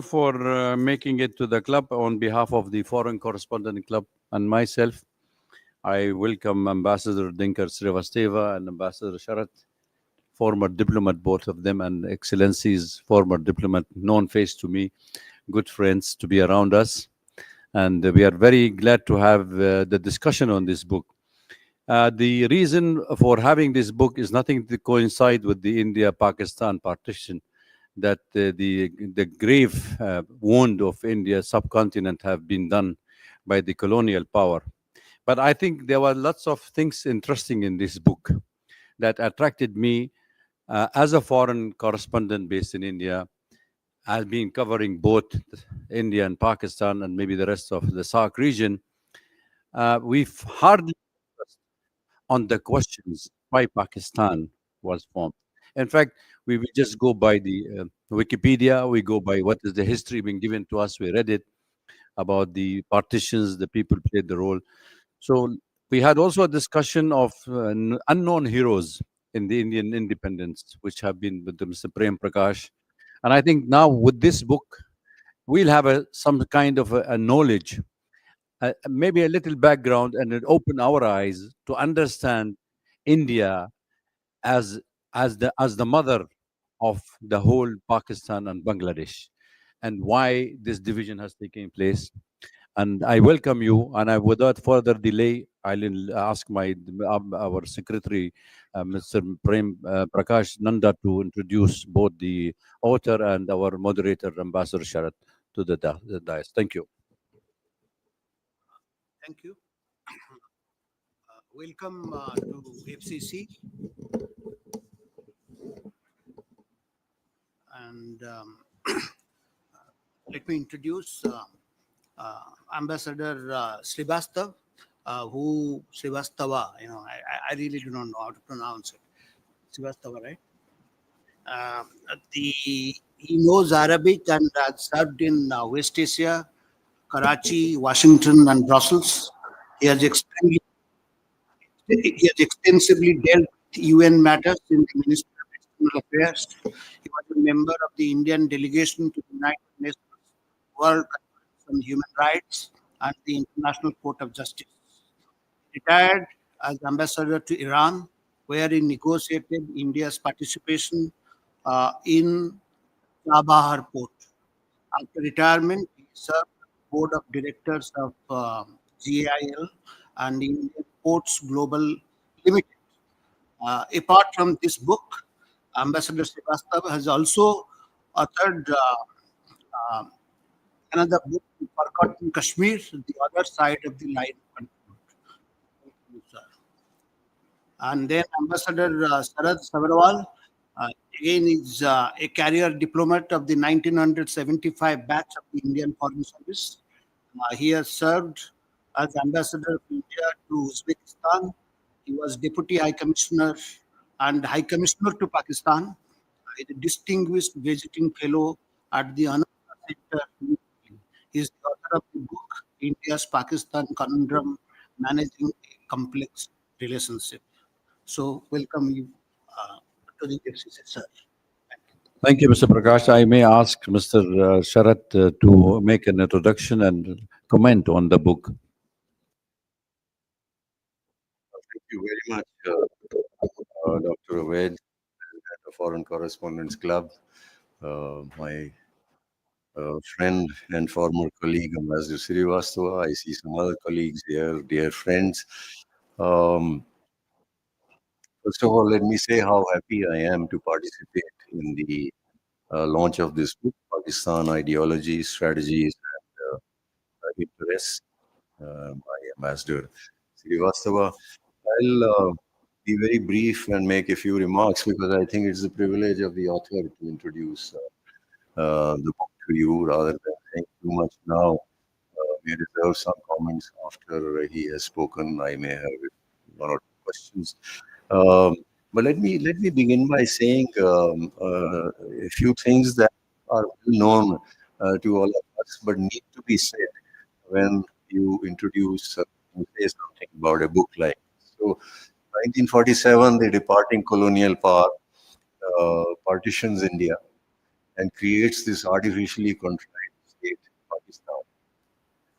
For making it to the club on behalf of the Foreign Correspondent Club and myself. I welcome Ambassador Dinkar Srivastava and Ambassador Sharat, former diplomat, both of them, and Excellencies, former diplomat, known face to me, good friends to be around us. And we are very glad to have the discussion on this book. The reason for having this book is nothing to coincide with the India-Pakistan partition, that the grave wound of India subcontinent have been done by the colonial power. But I think there were lots of things interesting in this book that attracted me as a foreign correspondent based in India. I've been covering both India and Pakistan and maybe the rest of the SAARC region. We've hardly on the questions why Pakistan was formed. In fact, we just go by the Wikipedia, we go by what is the history being given to us, we read it about the partitions, the people played the role. So we had also a discussion of unknown heroes in the Indian independence, which have been with the Mr. Prem Prakash. And I think now with this book, we'll have some kind of a knowledge, maybe a little background, and it open our eyes to understand India as as the mother of the whole Pakistan and Bangladesh, and why this division has taken place. And I welcome you. And I, without further delay, I'll ask our secretary, Mr. Prem Prakash Nanda, to introduce both the author and our moderator, Ambassador Sharat, to the dais. Thank you. Thank you. Welcome to FCC. And let me introduce Ambassador Srivastava, Srivastava, I really do not know how to pronounce it. Srivastava, right? He knows Arabic and has served in West Asia, Karachi, Washington, and Brussels. He has extensively dealt with UN matters in the Ministry of External Affairs. He was a member of the Indian delegation to the United Nations World Conference on Human Rights and the International Court of Justice. He retired as ambassador to Iran, where he negotiated India's participation in Chabahar port. After retirement, he served on the board of directors of GAIL and Indian Ports Global Limited. Apart from this book, Ambassador Srivastava has also authored another book, Forgotten Kashmir, the other side of the line of control. Thank you, sir. And then Ambassador Sarad Savarwal, again is a career diplomat of the 1975 batch of the Indian Foreign Service. He has served as Ambassador of India to Uzbekistan. He was Deputy High Commissioner and High Commissioner to Pakistan. He is a distinguished visiting fellow at the Anand Center. He is the author of the book India's Pakistan Conundrum, Managing a Complex Relationship. So welcome you to the FCC, sir. Thank you, Mr. Prakash. I may ask Mr. Sharat to make an introduction and comment on the book. Thank you very much, Dr. Oved, and the Foreign Correspondents Club, my friend and former colleague, Ambassador Srivastava. I see some other colleagues here, dear friends. First of all, let me say how happy I am to participate in the launch of this book, Pakistan Ideologies, Strategies, and Interests, by Ambassador Srivastava. I'll be very brief and make a few remarks because I think it's the privilege of the author to introduce the book to you rather than saying too much now. We reserve some comments after he has spoken. I may have one or two questions. But let me begin by saying a few things that are well known to all of us, but need to be said when you introduce you say something about a book like this. So, 1947, the departing colonial power partitions India, and creates this artificially contrived state, Pakistan.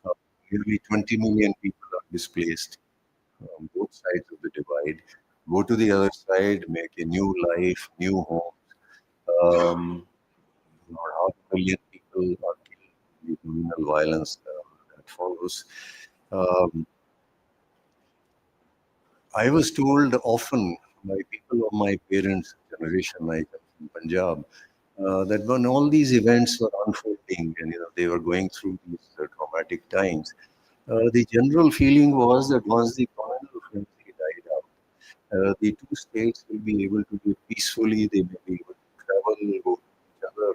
Uh, Nearly 20 million people are displaced on both sides of the divide. Go to the other side, make a new life, new home. About half a million people are killed in the communal violence that follows. Um, I was told often by people of my parents' generation, I come from Punjab, that when all these events were unfolding and they were going through these traumatic times, the general feeling was that once the communal frenzy died out, the two states will be able to live peacefully. They may be able to travel, go to each other.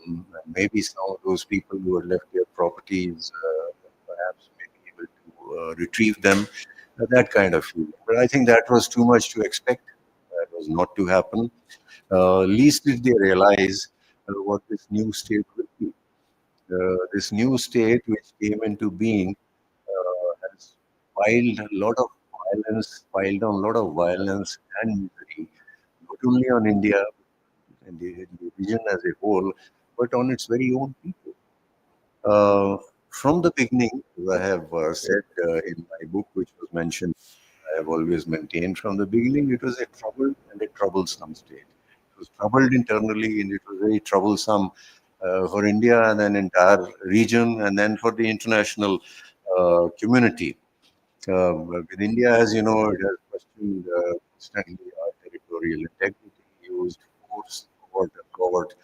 And maybe some of those people who had left their properties perhaps may be able to retrieve them. That kind of feeling. But I think that was too much to expect. That was not to happen. Least did they realize what this new state will be. This new state, which came into being, has piled on a lot of violence and misery, not only on India and the region as a whole, but on its very own people. Uh, from the beginning, as I have said in my book, which was mentioned, I have always maintained from the beginning it was a troubled and a troublesome state. It was troubled internally and it was very troublesome for India and an entire region and then for the international community. With India, as you know, it has questioned constantly our territorial integrity, used force, court,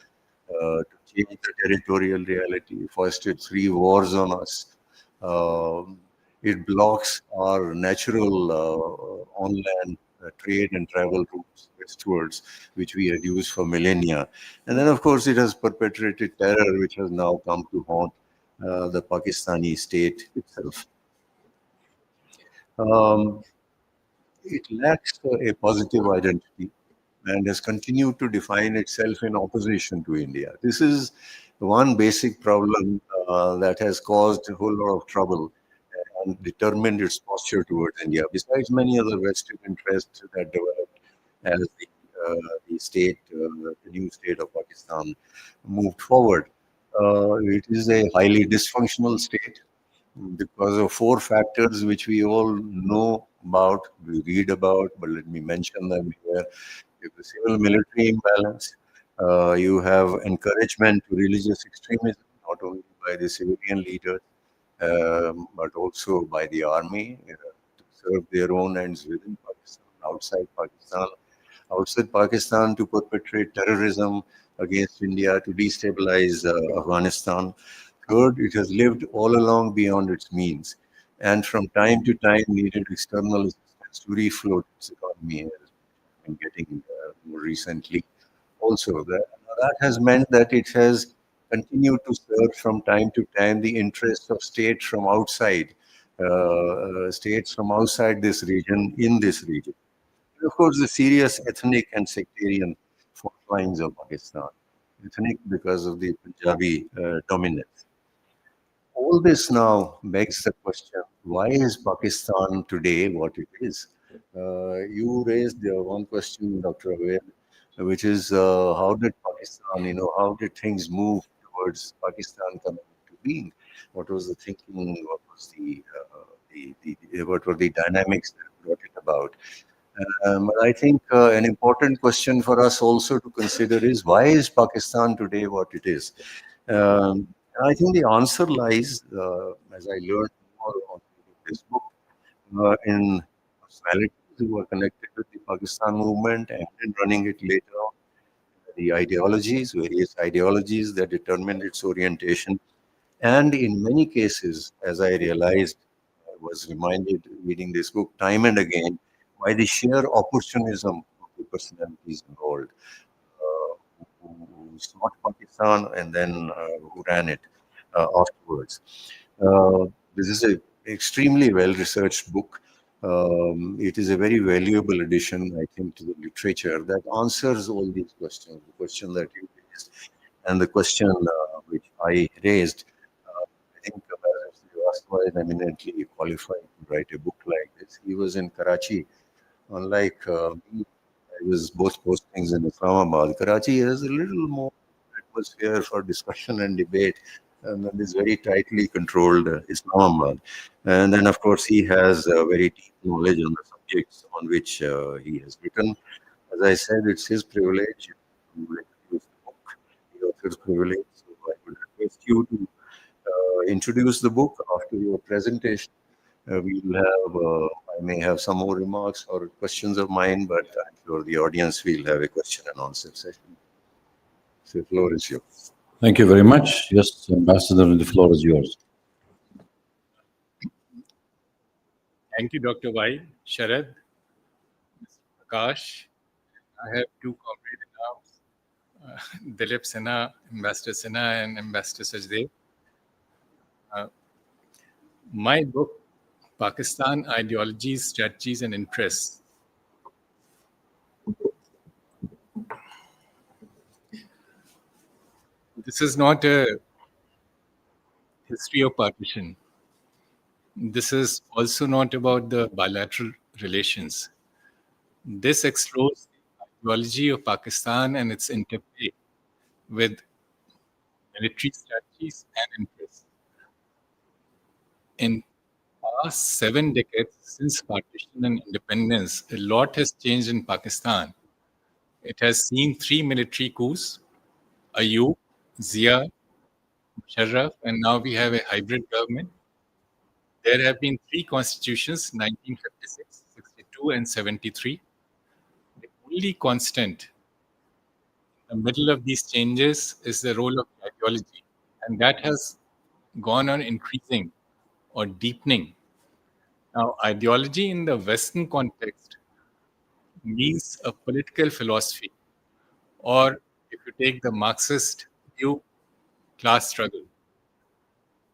to change the territorial reality, foisted three wars on us. Um, it blocks our natural on-land trade and travel routes westwards, which we had used for millennia. And then, of course, it has perpetrated terror, which has now come to haunt the Pakistani state itself. Um, it lacks a positive identity and has continued to define itself in opposition to India. This is one basic problem that has caused a whole lot of trouble and determined its posture towards India, besides many other vested interests that developed as the state, the new state of Pakistan moved forward. It is a highly dysfunctional state because of four factors which we all know about, we read about, but let me mention them here. You have the civil military imbalance, you have encouragement to religious extremism, not only by the civilian leaders, but also by the army to serve their own ends within Pakistan, outside Pakistan to perpetrate terrorism against India, to destabilize Afghanistan. Third, it has lived all along beyond its means, and from time to time needed external assistance to refloat its economy, as been getting more recently. Also, that has meant that it has continued to serve from time to time the interests of states from outside this region in this region. And of course, the serious ethnic and sectarian fault lines of Pakistan. Ethnic because of the Punjabi dominance. All this now begs the question, why is Pakistan today what it is? You raised one question, Dr. Awed, which is how did Pakistan, how did things move towards Pakistan coming into being? What was the thinking? What were the dynamics that brought it about? I think an important question for us also to consider is why is Pakistan today what it is? I think the answer lies, as I learned more on this book, in personalities who are connected with the Pakistan movement and in running it later on, the ideologies, various ideologies that determined its orientation. And in many cases, as I realized, I was reminded reading this book time and again by the sheer opportunism of the personalities involved who sought Pakistan and then who ran it afterwards. This is an extremely well researched book. It is a very valuable addition, I think, to the literature that answers all these questions. The question that you raised and the question which I raised. I think you asked why I'm eminently qualified to write a book like this. He was in Karachi. Unlike me, I was both postings in Islamabad. Karachi is a little more atmosphere for discussion and debate, and this very tightly controlled Islamabad. And then, of course, he has very deep knowledge on the subjects on which he has written. As I said, it's his privilege to introduce the book, the author's privilege. So I would request you to introduce the book after your presentation. We will have, I may have some more remarks or questions of mine, but I'm sure the audience will have a question and answer session. So the floor is yours. Thank you very much. Yes, Ambassador, the floor is yours. Thank you, Dr. Y, Sharad, Mr. Prakash. I have two comrades in arms, Dilip Sinha, Ambassador Sinha, and Ambassador Sajdev. My book, Pakistan Ideologies, Strategies, and Interests. This is not a history of partition. This is also not about the bilateral relations. This explores the ideology of Pakistan and its interplay with military strategies and interests. In past 7 decades since partition and independence, a lot has changed in Pakistan. It has seen 3 military coups, Ayub, Zia, Musharraf, and now we have a hybrid government. There have been 3 constitutions, 1956, 62, and 73. The only constant in the middle of these changes is the role of ideology, and that has gone on increasing or deepening. Now, ideology in the Western context means a political philosophy, or if you take the Marxist view, class struggle.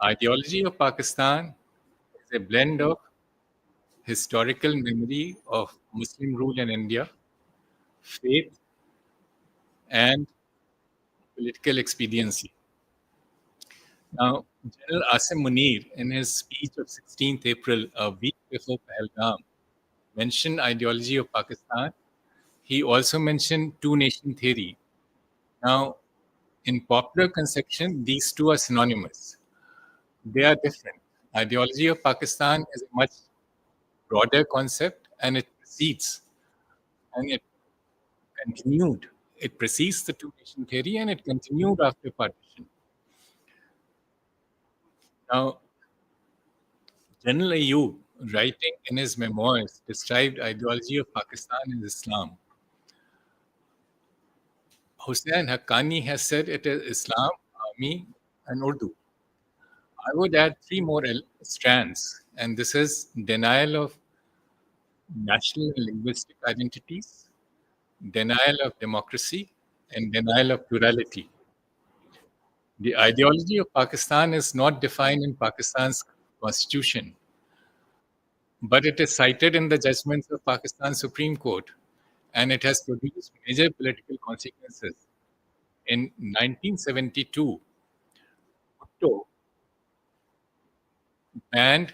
Ideology of Pakistan is a blend of historical memory of Muslim rule in India, faith, and political expediency. Now, General Asim Munir, in his speech of 16th April, a week before Pahalgam, mentioned ideology of Pakistan. He also mentioned two-nation theory. Now, in popular conception, these two are synonymous. They are different. Ideology of Pakistan is a much broader concept, and it precedes and it continued. It precedes the two-nation theory, and it continued after partition. Now, General Ayub, writing in his memoirs, described ideology of Pakistan as Islam. Hussain Haqqani has said it is Islam, Army, and Urdu. I would add 3 more strands, and this is denial of national and linguistic identities, denial of democracy, and denial of plurality. The ideology of Pakistan is not defined in Pakistan's constitution, but it is cited in the judgments of Pakistan Supreme Court, and it has produced major political consequences. In 1972, Bhutto banned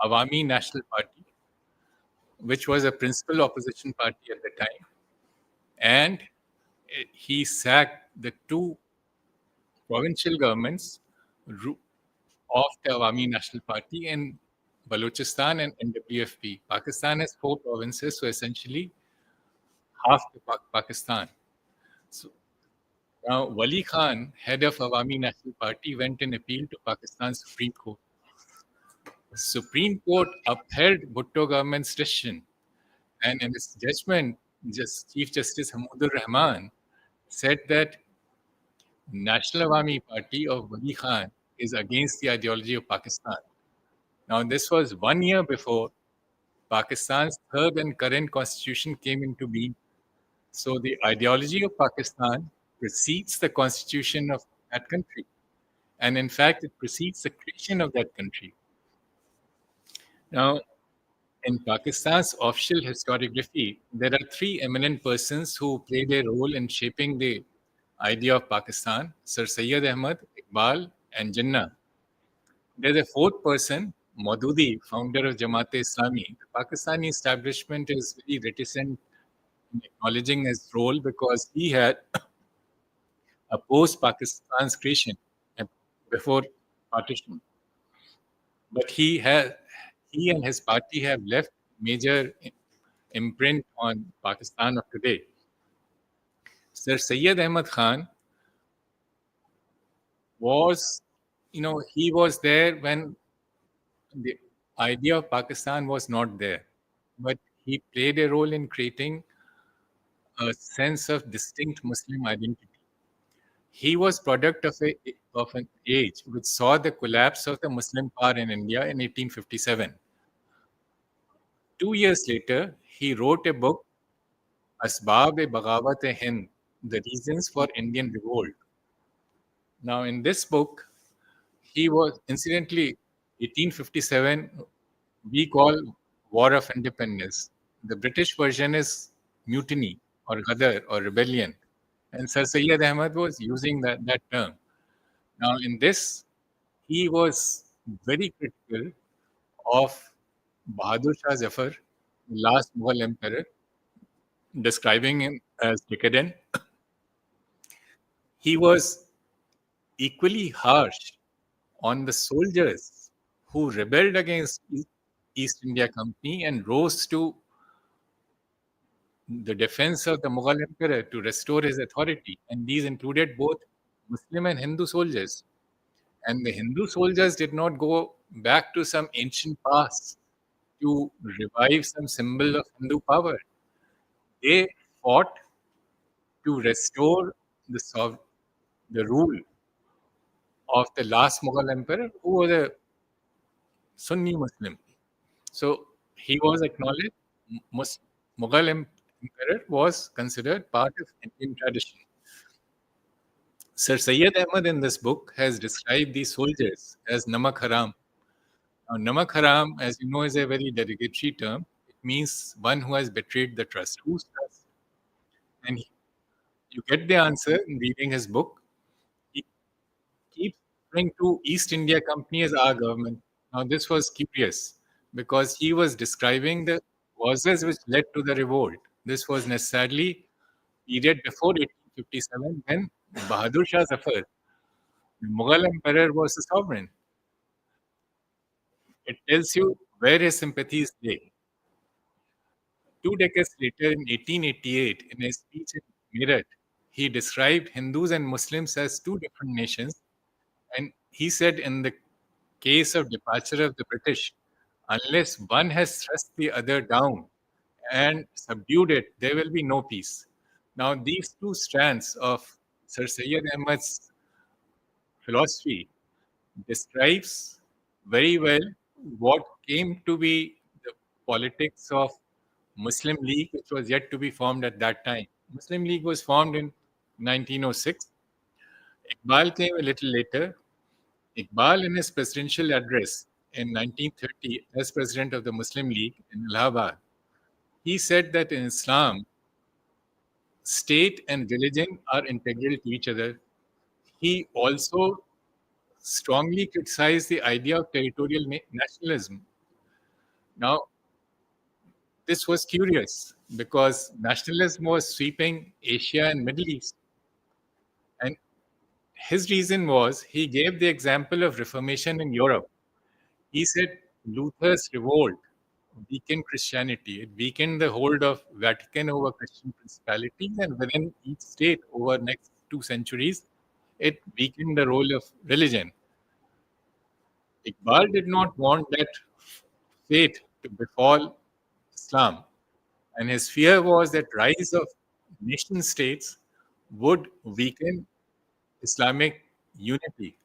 Awami National Party, which was a principal opposition party at the time, and he sacked the 2 provincial governments of the Awami National Party in Balochistan and NWFP. Pakistan has 4 provinces, so essentially half the Pakistan. So now Wali Khan, head of Awami National Party, went and appealed to Pakistan's Supreme Court. The Supreme Court upheld Bhutto government's decision, and in its judgment, Chief Justice Hamudur Rahman said that National Awami Party of Wali Khan is against the ideology of Pakistan. Now, this was 1 year before Pakistan's third and current constitution came into being. So the ideology of Pakistan precedes the constitution of that country. And in fact, it precedes the creation of that country. Now, in Pakistan's official historiography, there are 3 eminent persons who played a role in shaping the idea of Pakistan: Sir Syed Ahmad, Iqbal, and Jinnah. There's a 4th person, Maududi, founder of Jamaat-e-Islami. The Pakistani establishment is very reticent in acknowledging his role because he had opposed Pakistan's creation before partition. But he and his party have left major imprint on Pakistan of today. Sir Syed Ahmad Khan was, he was there when the idea of Pakistan was not there, but he played a role in creating a sense of distinct Muslim identity. He was product of an age which saw the collapse of the Muslim power in India in 1857. 2 years later, he wrote a book, Asbab-e-Baghawat-e-Hind, The Reasons for Indian Revolt. Now, in this book, he was, incidentally, 1857, we call War of Independence. The British version is mutiny or ghadar or rebellion. And Sir Syed Ahmad was using that term. Now, in this, he was very critical of Bahadur Shah Zafar, the last Mughal emperor, describing him as decadent. He was equally harsh on the soldiers who rebelled against East India Company and rose to the defense of the Mughal emperor to restore his authority. And these included both Muslim and Hindu soldiers. And the Hindu soldiers did not go back to some ancient past to revive some symbol of Hindu power. They fought to restore the rule of the last Mughal emperor, who was a Sunni Muslim. So he was acknowledged. Mughal emperor was considered part of Indian tradition. Sir Syed Ahmad in this book has described these soldiers as Namak Haram. Now, Namak Haram, as you know, is a very derogatory term. It means one who has betrayed the trust. Whose trust? And you get the answer in reading his book. He keeps referring to East India Company as our government. Now, this was curious because he was describing the causes which led to the revolt. This was necessarily period before 1857 when Bahadur Shah Zafar, the Mughal emperor, was the sovereign. It tells you where his sympathies lay. 2 decades later, in 1888, in a speech in Meerut, he described Hindus and Muslims as two different nations. And he said, in the case of departure of the British, unless one has thrust the other down and subdued it, there will be no peace. Now, these two strands of Sir Syed Ahmad's philosophy describes very well what came to be the politics of Muslim League, which was yet to be formed at that time. Muslim League was formed in 1906. Iqbal came a little later. Iqbal, in his presidential address in 1930 as president of the Muslim League in Allahabad, he said that in Islam, state and religion are integral to each other. He also strongly criticized the idea of territorial nationalism. Now, this was curious because nationalism was sweeping Asia and Middle East. And his reason was he gave the example of Reformation in Europe. He said Luther's revolt weakened Christianity. It weakened the hold of Vatican over Christian principalities, and within each state over next 2 centuries, it weakened the role of religion. Iqbal did not want that fate to befall Islam, and his fear was that rise of nation states would weaken Islamic unity.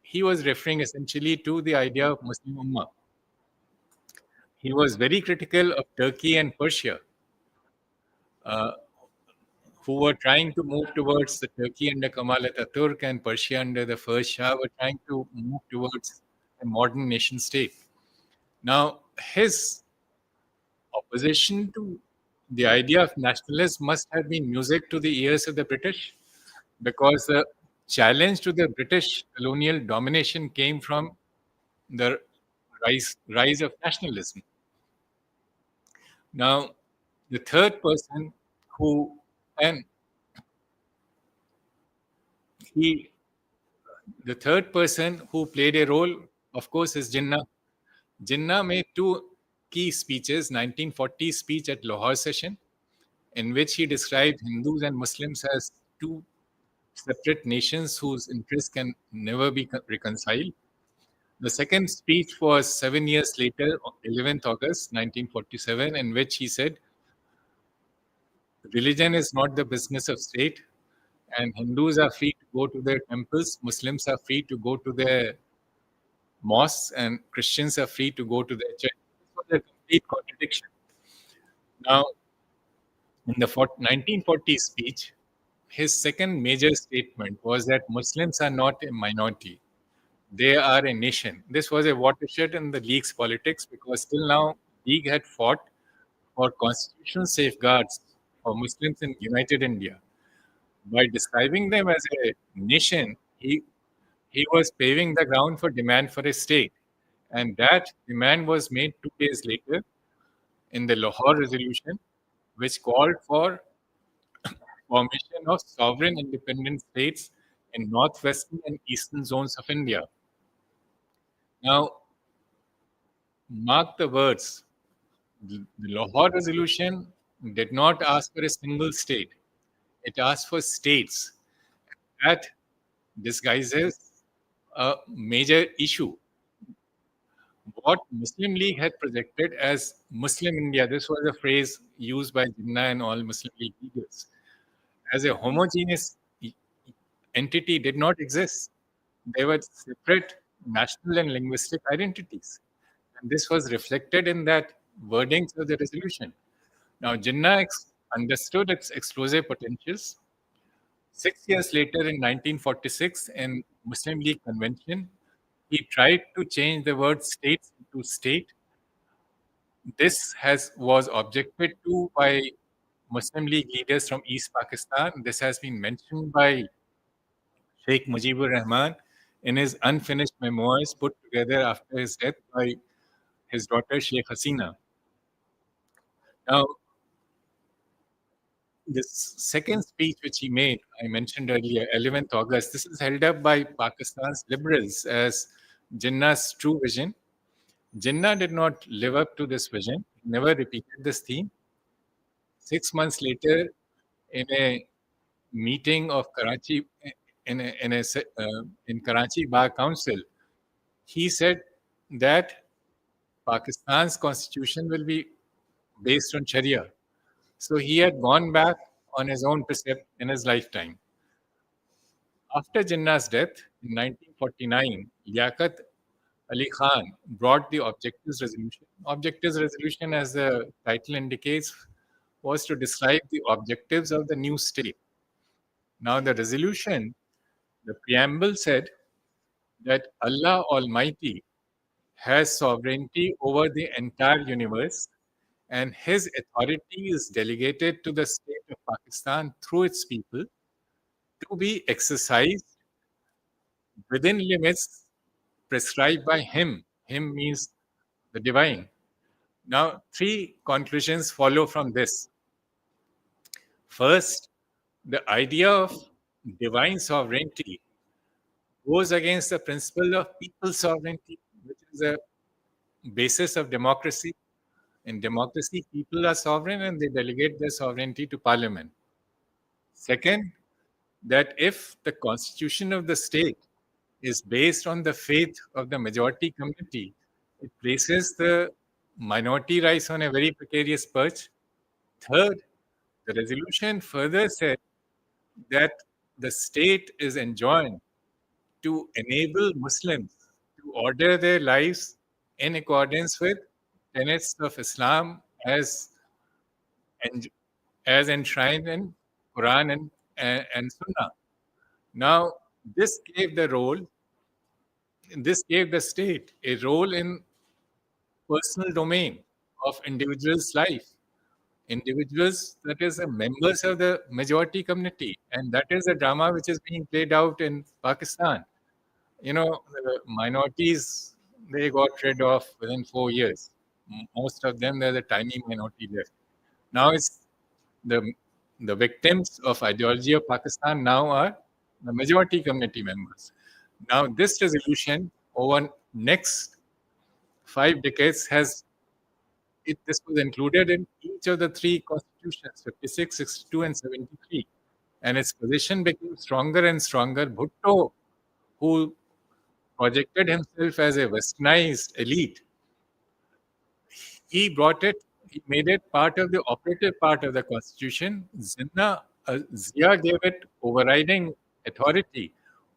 He was referring essentially to the idea of Muslim Ummah. He was very critical of Turkey and Persia, uh, who were trying to move towards the Turkey under Kemal Ataturk and Persia under the first Shah were trying to move towards a modern nation state. Now, his opposition to the idea of nationalism must have been music to the ears of the British, because the challenge to the British colonial domination came from the rise of nationalism. Now, the third person who, and The third person who played a role, of course, is Jinnah. Jinnah made two key speeches: 1940 speech at Lahore session, in which he described Hindus and Muslims as two separate nations whose interests can never be reconciled. The second speech was 7 years later, on 11th August 1947, in which he said, religion is not the business of state, and Hindus are free to go to their temples, Muslims are free to go to their mosques, and Christians are free to go to their church. This was a complete contradiction. Now, in the 1940 speech, his second major statement was that Muslims are not a minority. They are a nation. This was a watershed in the League's politics because till now, League had fought for constitutional safeguards for Muslims in United India. By describing them as a nation, he was paving the ground for demand for a state. And that demand was made 2 days later in the Lahore resolution, which called for formation of sovereign independent states in northwestern and eastern zones of India. Now, mark the words. The Lahore resolution did not ask for a single state. It asked for states. That disguises a major issue. What Muslim League had projected as Muslim India, this was a phrase used by Jinnah and all Muslim League leaders, as a homogeneous entity did not exist. They were separate national and linguistic identities. And this was reflected in that wordings of the resolution. Now, Jinnah understood its explosive potentials. 6 years later, in 1946, in Muslim League convention, he tried to change the word states into state. This was objected to by Muslim League leaders from East Pakistan. This has been mentioned by Sheikh Mujibur Rahman in his unfinished memoirs put together after his death by his daughter Sheikh Hasina. Now, this second speech which he made, I mentioned earlier, 11th August, this is held up by Pakistan's liberals as Jinnah's true vision. Jinnah did not live up to this vision, never repeated this theme. 6 months later, in a meeting of Karachi, in Karachi Bar Council, he said that Pakistan's constitution will be based on Sharia. So he had gone back on his own precept in his lifetime. After Jinnah's death in 1949, Liaquat Ali Khan brought the Objectives Resolution. Objectives Resolution, as the title indicates, was to describe the objectives of the new state. Now, the resolution, the preamble said that Allah Almighty has sovereignty over the entire universe, and his authority is delegated to the state of Pakistan through its people to be exercised within limits prescribed by him. Him means the divine. Now, three conclusions follow from this. First, the idea of divine sovereignty goes against the principle of people's sovereignty, which is a basis of democracy. In democracy, people are sovereign and they delegate their sovereignty to parliament. Second, that if the constitution of the state is based on the faith of the majority community, it places the minority rights on a very precarious perch. Third, the resolution further said that the state is enjoined to enable Muslims to order their lives in accordance with tenets of Islam as enshrined in Quran and Sunnah. Now, this gave the state a role in personal domain of individuals' life. Individuals, that is, members of the majority community, and that is the drama which is being played out in Pakistan. You know, the minorities, they got rid of within 4 years. Most of them, there's a tiny minority left. Now it's the victims of ideology of Pakistan now are the majority committee members. Now, this resolution over next 5 decades this was included in each of the three constitutions, 56, 62, and 73. And its position became stronger and stronger. Bhutto, who projected himself as a westernized elite, he made it part of the operative part of the constitution. Zia gave it overriding authority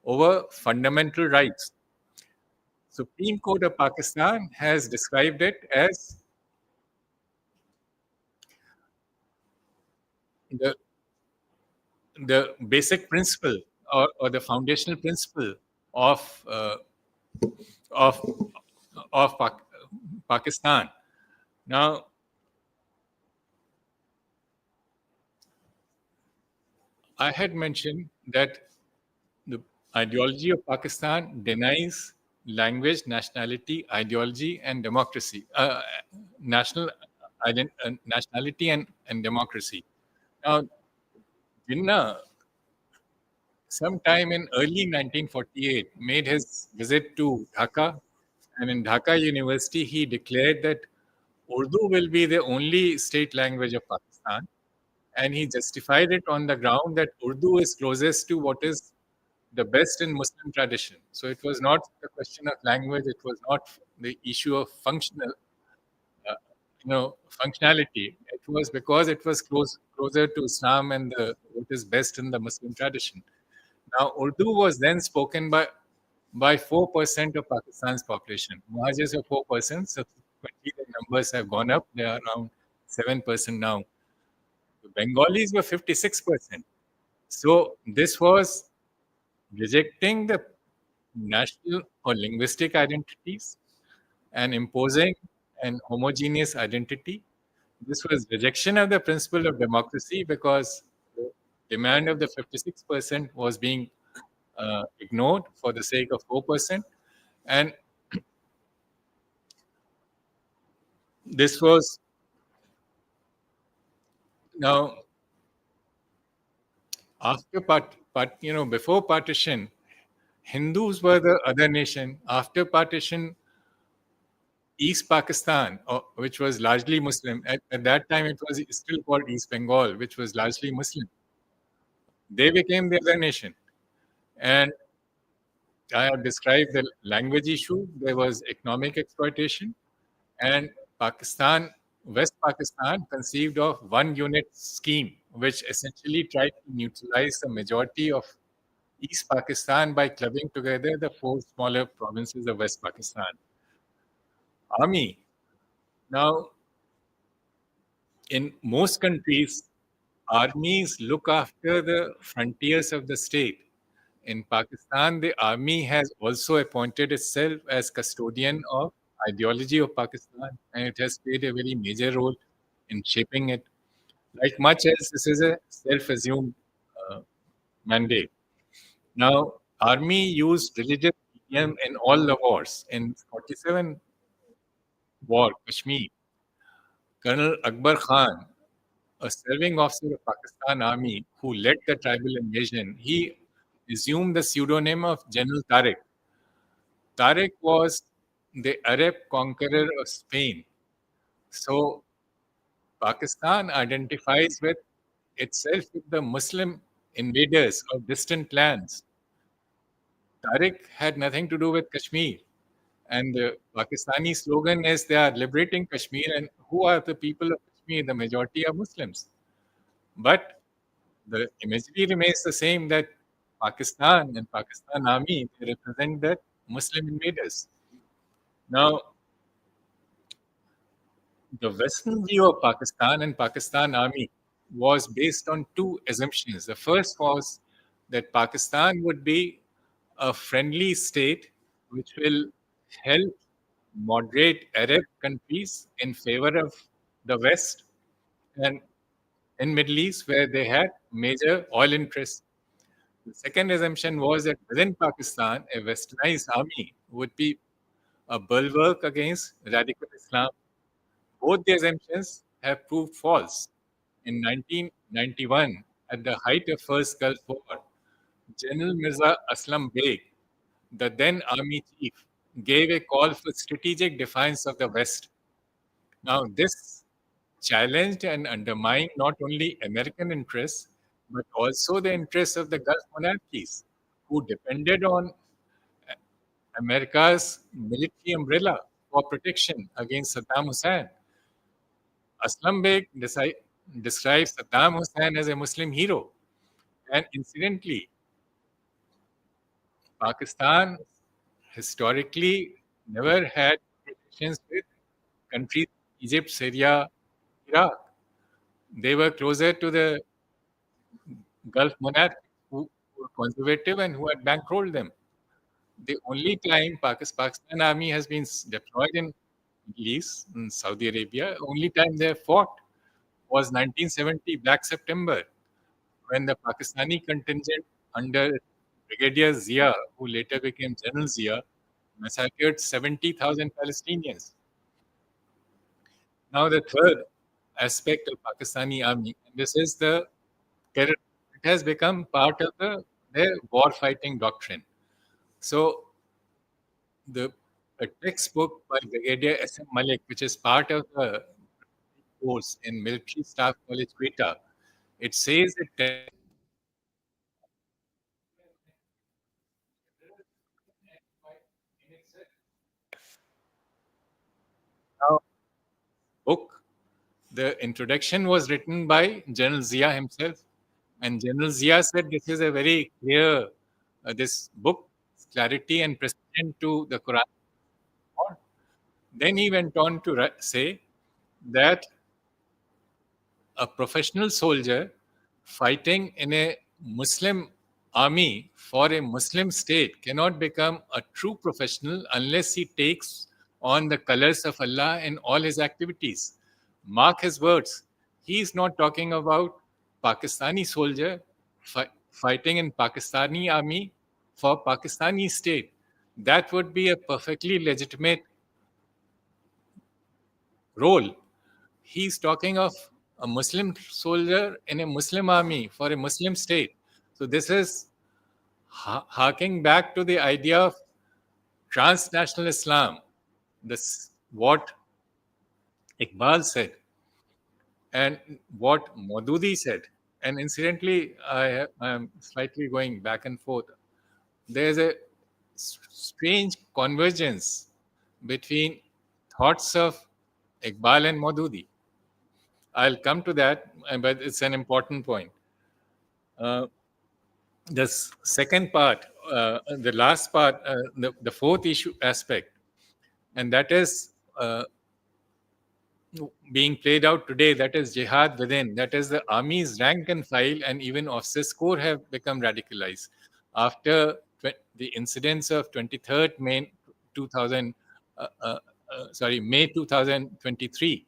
over fundamental rights. Supreme Court of Pakistan has described it as the the basic principle or the foundational principle of of Pakistan. Now, I had mentioned that the ideology of Pakistan denies language, nationality, ideology, and democracy. Nationality and democracy. Now, Jinnah, sometime in early 1948, made his visit to Dhaka, and in Dhaka University, he declared that Urdu will be the only state language of Pakistan, and he justified it on the ground that Urdu is closest to what is the best in Muslim tradition. So it was not the question of language; it was not the issue of uh, functionality. It was because it was closer to Islam and what is best in the Muslim tradition. Now, Urdu was then spoken by 4% of Pakistan's population. Muhajirs were 4%. Subsequently, the numbers have gone up. They are around 7% now. The Bengalis were 56%. So this was rejecting the national or linguistic identities and imposing an homogeneous identity. This was rejection of the principle of democracy because the demand of the 56% was being ignored for the sake of 4%. And this was now after before partition, Hindus were the other nation. After partition, East Pakistan, which was largely Muslim, at that time it was still called East Bengal, which was largely Muslim. They became the other nation. And I have described the language issue. There was economic exploitation. And West Pakistan conceived of one unit scheme, which essentially tried to neutralize the majority of East Pakistan by clubbing together the four smaller provinces of West Pakistan. Army. Now, in most countries, armies look after the frontiers of the state. In Pakistan, the army has also appointed itself as custodian of ideology of Pakistan, and it has played a very major role in shaping it. Like much else, this is a self-assumed uh, mandate. Now, army used religious medium in all the wars. In 47 war, Kashmir, Colonel Akbar Khan, a serving officer of Pakistan Army who led the tribal invasion, he assumed the pseudonym of General Tariq. Tariq was the Arab conqueror of Spain. So Pakistan identifies with itself with the Muslim invaders of distant lands. Tariq had nothing to do with Kashmir. And the Pakistani slogan is they are liberating Kashmir. And who are the people of Kashmir? The majority are Muslims. But the imagery remains the same that Pakistan and Pakistan Army they represent the Muslim invaders. Now, the Western view of Pakistan and Pakistan Army was based on two assumptions. The first was that Pakistan would be a friendly state which will help moderate Arab countries in favor of the West and in Middle East where they had major oil interests. The second assumption was that within Pakistan, a westernized army would be a bulwark against radical Islam. Both the assumptions have proved false. In 1991, at the height of First Gulf War, General Mirza Aslam Beg, the then army chief, gave a call for strategic defiance of the West. Now, this challenged and undermined not only American interests, but also the interests of the Gulf monarchies, who depended on America's military umbrella for protection against Saddam Hussein. Aslam Beg describes Saddam Hussein as a Muslim hero. And incidentally, Pakistan historically never had relations with countries Egypt, Syria, Iraq. They were closer to the Gulf monarchs who were conservative and who had bankrolled them. The only time Pakistan army has been deployed in Middle East, in Saudi Arabia, only time they fought was 1970 Black September, when the Pakistani contingent under Brigadier Zia, who later became General Zia, massacred 70,000 Palestinians. Now, the third aspect of Pakistani army, and this is the terror. It has become part of their war fighting doctrine. So, a textbook by Brigadier S.M. Malik, which is part of the course in Military Staff College, Quetta, it says that now book, the introduction was written by General Zia himself, and General Zia said this is a very clear, this book, clarity and precision to the Quran. Then he went on to say that a professional soldier fighting in a Muslim army for a Muslim state cannot become a true professional unless he takes on the colors of Allah in all his activities. Mark his words. He is not talking about Pakistani soldier fighting in Pakistani army for Pakistani state. That would be a perfectly legitimate role. He's talking of a Muslim soldier in a Muslim army for a Muslim state. So this is harking back to the idea of transnational Islam. This what Iqbal said and what Maududi said. And incidentally, I am slightly going back and forth. There's a strange convergence between thoughts of Iqbal and Maududi. I'll come to that, but it's an important point. The second part, the last part, the fourth issue aspect, and that is being played out today, that is jihad within, that is the army's rank and file and even officers corps have become radicalized. After the incidents of 23rd May 2023,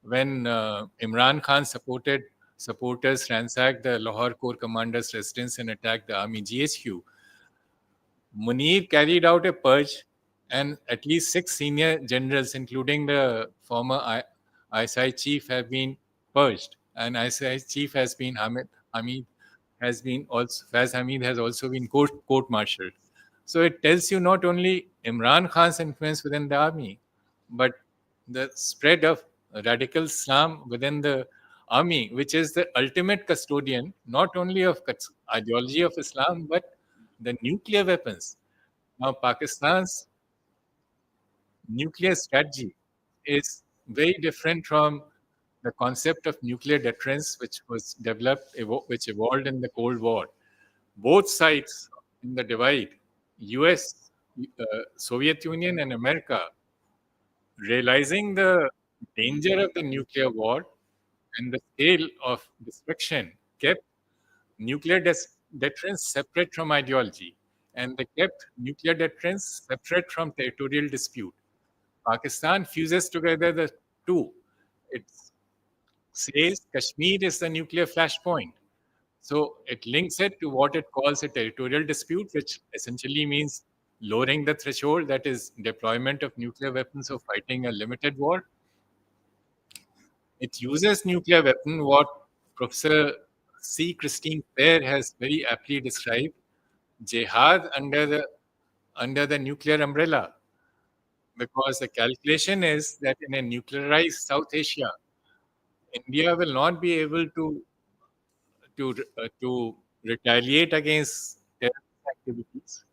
when Imran Khan supporters ransacked the Lahore Corps commander's residence and attacked the army GHQ, Munir carried out a purge, and at least 6 senior generals, including the former ISI chief, have been purged. And ISI chief has been Hamid has been also Faz Hamid has also been court-martialed. So it tells you not only Imran Khan's influence within the army, but the spread of radical Islam within the army, which is the ultimate custodian not only of ideology of Islam but the nuclear weapons. Now, Pakistan's nuclear strategy is very different from the concept of nuclear deterrence, which was developed, which evolved in the Cold War. Both sides in the divide, US, Soviet Union, and America, realizing the danger of the nuclear war and the scale of destruction, kept nuclear deterrence separate from ideology, and they kept nuclear deterrence separate from territorial dispute. Pakistan fuses together the two. It says Kashmir is the nuclear flashpoint. So it links it to what it calls a territorial dispute, which essentially means lowering the threshold, that is, deployment of nuclear weapons for fighting a limited war. It uses nuclear weapon, what Professor C. Christine Fair has very aptly described, jihad under the nuclear umbrella, because the calculation is that in a nuclearized South Asia, India will not be able to retaliate against terrorist activities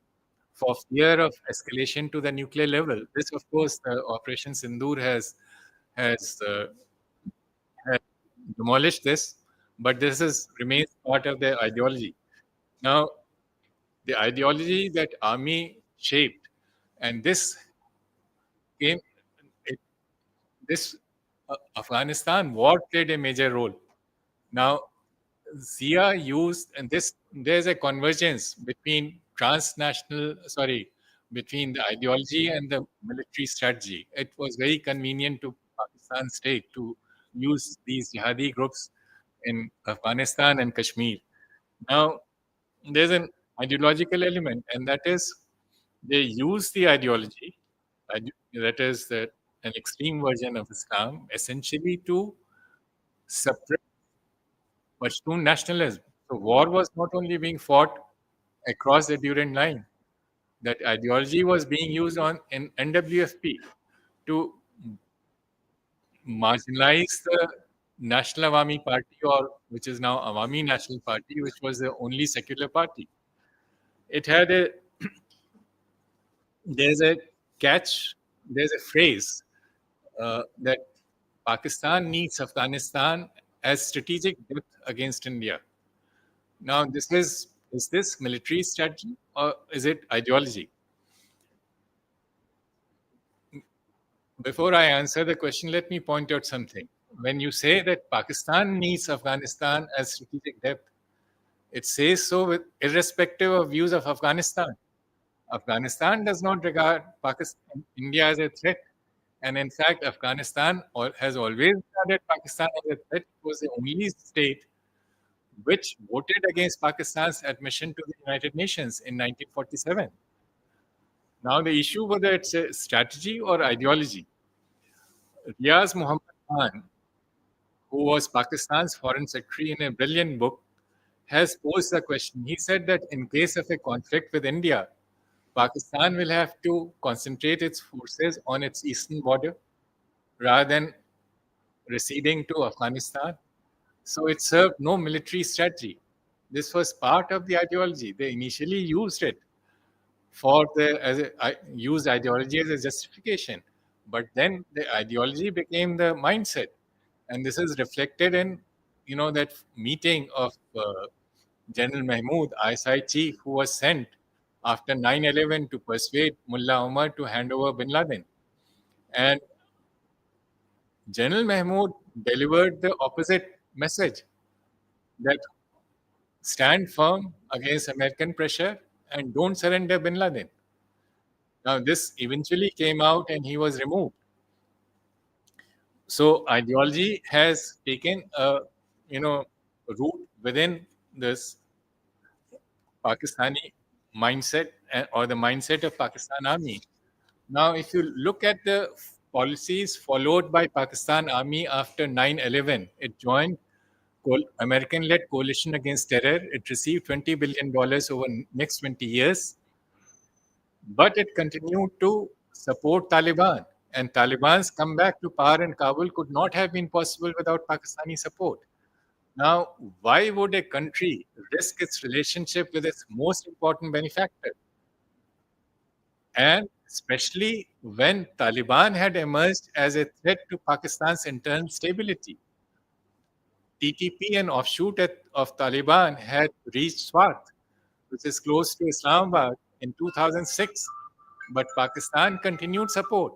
for fear of escalation to the nuclear level. This, of course, the Operation Sindoor has demolished this, but this is remains part of their ideology. Now, the ideology that army shaped, and came, it, this Afghanistan war played a major role. Now, Zia used, and there's a convergence between the ideology and the military strategy. It was very convenient to Pakistan state to use these jihadi groups in Afghanistan and Kashmir. Now, there's an ideological element, and that is they use the ideology, that is an extreme version of Islam, essentially to suppress Pashtun nationalism. So war was not only being fought across the Durand line, that ideology was being used on in NWFP to marginalize the National Awami Party, or which is now Awami National Party, which was the only secular party. It had a there's a there's a phrase that Pakistan needs Afghanistan as strategic depth against India. Now, is this military strategy or is it ideology? Before I answer the question, let me point out something. When you say that Pakistan needs Afghanistan as strategic depth, it says so with irrespective of views of Afghanistan. Afghanistan does not regard India as a threat. And in fact, Afghanistan has always regarded Pakistan as a threat. It was the only state which voted against Pakistan's admission to the United Nations in 1947. Now, the issue whether it's a strategy or ideology. Riaz Muhammad Khan, who was Pakistan's foreign secretary, in a brilliant book, has posed the question. He said that in case of a conflict with India, Pakistan will have to concentrate its forces on its eastern border rather than receding to Afghanistan. So it served no military strategy. This was part of the ideology. They initially used it used ideology as a justification, but then the ideology became the mindset, and this is reflected in that meeting of General Mahmood, ISI chief, who was sent after 9/11 to persuade Mullah Omar to hand over bin Laden. And General Mahmood delivered the opposite message, that stand firm against American pressure and don't surrender bin Laden. Now, this eventually came out and he was removed. So, ideology has taken a root within this Pakistani mindset, or the mindset of Pakistan Army. Now, if you look at the policies followed by Pakistan Army after 9/11, it joined American-led coalition against terror. It received $20 billion over next 20 years, but it continued to support Taliban. And Taliban's comeback to power in Kabul could not have been possible without Pakistani support. Now, why would a country risk its relationship with its most important benefactor? And especially when Taliban had emerged as a threat to Pakistan's internal stability. TTP, an offshoot of Taliban, had reached Swat, which is close to Islamabad, in 2006, but Pakistan continued support.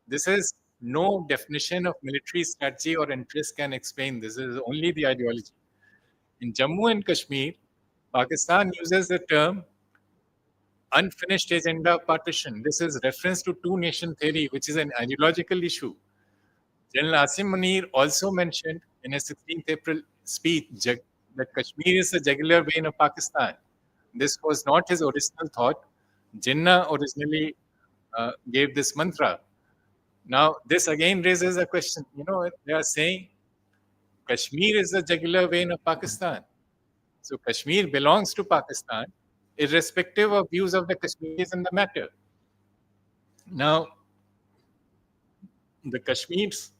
This is no definition of military strategy or interest can explain. This is only the ideology. In Jammu and Kashmir, Pakistan uses the term unfinished agenda partition. This is reference to two-nation theory, which is an ideological issue. General Asim Munir also mentioned in his 16th April speech that Kashmir is the jugular vein of Pakistan. This was not his original thought. Jinnah originally gave this mantra. Now, this again raises a question. They are saying Kashmir is the jugular vein of Pakistan. So Kashmir belongs to Pakistan, irrespective of views of the Kashmiris in the matter. Now, the Kashmirs,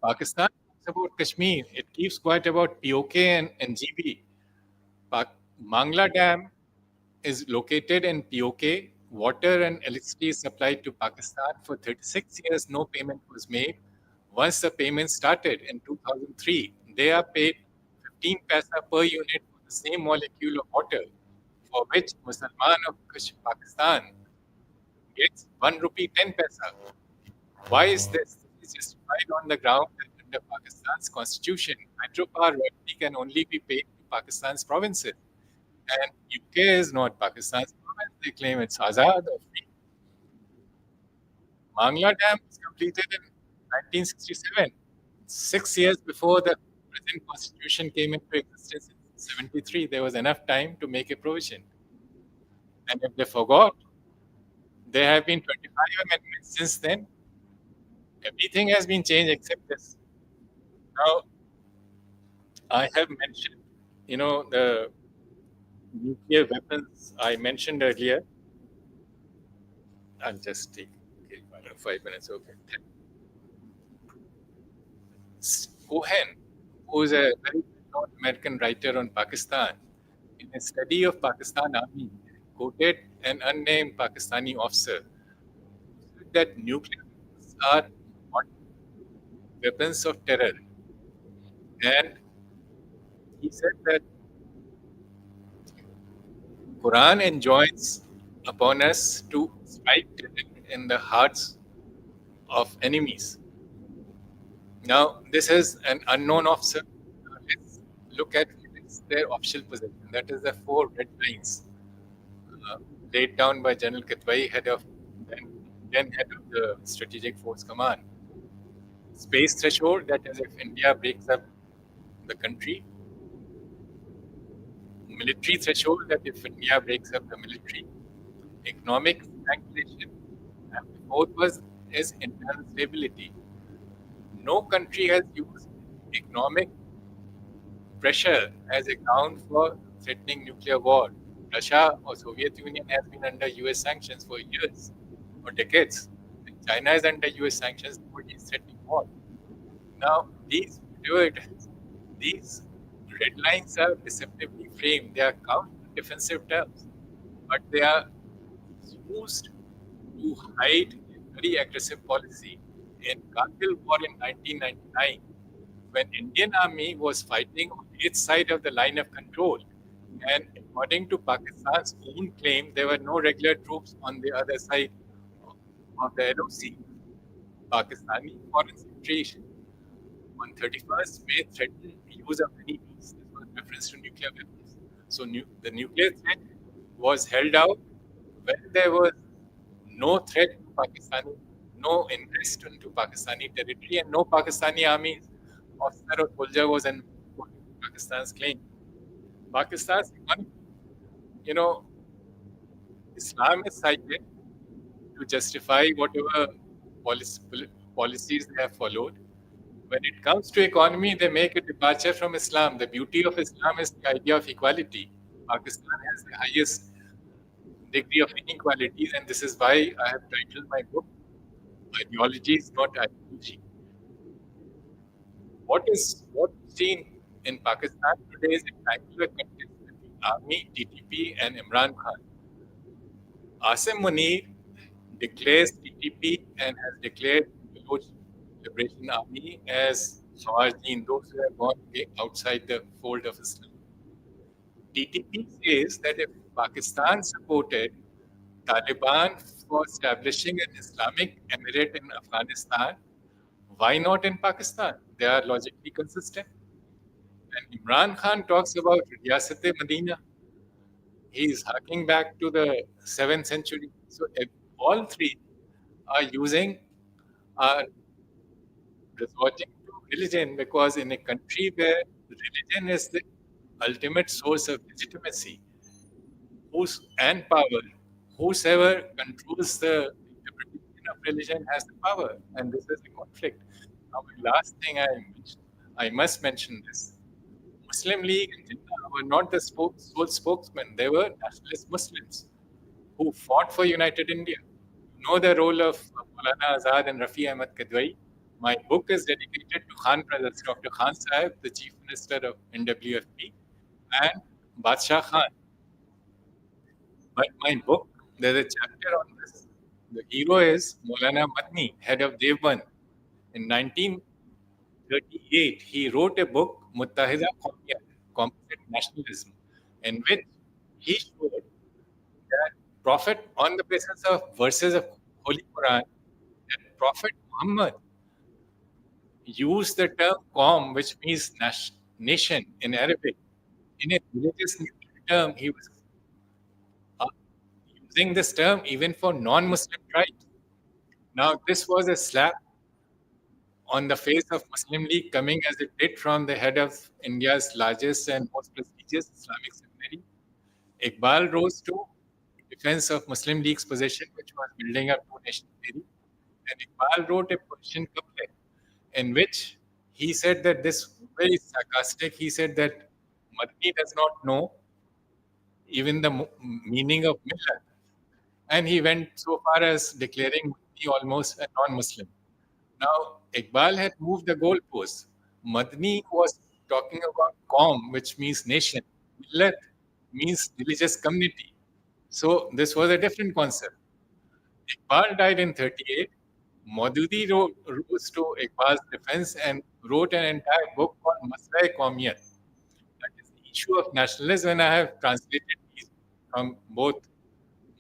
Pakistan talks about Kashmir, it keeps quiet about POK and NGB. Mangla Dam is located in POK. Water and electricity is supplied to Pakistan for 36 years. No payment was made. Once the payment started in 2003, they are paid 15 paisa per unit for the same molecule of water, for which Mussalman of Pakistan gets 1 rupee 10 paisa. Why is this? It's justified on the ground that under Pakistan's constitution, hydropower royalty can only be paid to Pakistan's provinces. And UK is not Pakistan's province. They claim it's Azad or free. Mangla Dam was completed in 1967, 6 years before the present constitution came into existence in 73. There was enough time to make a provision. And if they forgot, there have been 25 amendments since then. Everything has been changed except this. Now, I have mentioned, the nuclear weapons I mentioned earlier. I'll just take 5 minutes. Okay. Cohen, who is a very known American writer on Pakistan, in a study of Pakistan Army, quoted an unnamed Pakistani officer who said that nuclear weapons are not weapons of terror. And he said that Quran enjoins upon us to strike terror in the hearts of enemies. Now, this is an unknown officer. Let's look at their official position. That is the 4 red lines laid down by General Kitwai, then head of the Strategic Force Command. Space threshold, that is if India breaks up the country. Military threshold, that if India breaks up the military. Economic stagnation, and the fourth is internal stability. No country has used economic pressure as a ground for threatening nuclear war. Russia or Soviet Union has been under US sanctions for years or decades. China is under US sanctions, nobody is threatening war. Now, these red lines are deceptively framed. They are counter-defensive terms, but they are used to hide a very aggressive policy. In Kargil War in 1999, when Indian Army was fighting on its side of the line of control, and according to Pakistan's own claim, there were no regular troops on the other side of the LOC. Pakistani Foreign Secretary on 31st May threatened use of any means. This was reference to nuclear weapons. So the nuclear threat was held out when there was no threat to Pakistani, no interest into Pakistani territory, and no Pakistani army officer or soldier was in Pakistan's claim. Pakistan's economy, Islam is cited to justify whatever policies they have followed. When it comes to economy, they make a departure from Islam. The beauty of Islam is the idea of equality. Pakistan has the highest degree of inequalities, and this is why I have titled my book, Ideologies, Not Ideology. What is seen in Pakistan today is a triangular contest between Army, TTP, and Imran Khan. Asim Munir declares TTP and has declared Baloch Liberation Army as Khawarijin, those who have gone outside the fold of Islam. TTP says that if Pakistan supported Taliban for establishing an Islamic emirate in Afghanistan, why not in Pakistan? They are logically consistent. And Imran Khan talks about Riyasat-e-Madina. He is harking back to the 7th century. So all three are resorting to religion, because in a country where religion is the ultimate source of legitimacy and power, whosoever controls the interpretation of religion has the power, and this is a conflict. Now, the last thing I must mention this. Muslim League and Jinnah were not the sole spokesmen. They were nationalist Muslims who fought for United India. You know the role of Maulana Azad and Rafi Ahmad Kadwai. My book is dedicated to Khan brothers, Dr. Khan Sahib, the Chief Minister of NWFP, and Badshah Khan. But my book, there's a chapter on this. The hero is Maulana Madni, head of Devband. In 1938, he wrote a book, Muttahida Qawmiyat, Composite Nationalism, in which he showed that Prophet, on the basis of verses of Holy Quran, that Prophet Muhammad used the term Qawm, which means nation in Arabic, in a religious term. He was uh, using this term even for non-Muslim tribes. Now, this was a slap on the face of Muslim League, coming as it did from the head of India's largest and most prestigious Islamic seminary. Iqbal rose to defense of Muslim League's position, which was building up two-nation theory. And Iqbal wrote a Persian couplet in which he said that this very sarcastic. He said that Madni does not know even the meaning of millet, and he went so far as declaring Madni almost a non-Muslim. Now, Iqbal had moved the goalposts. Madni was talking about Qaum, which means nation. Millet means religious community. So this was a different concept. Iqbal died in 38. Maududi rose to Iqbal's defense and wrote an entire book called Masla-e Qawmiyat. That is the issue of nationalism, and I have translated these from both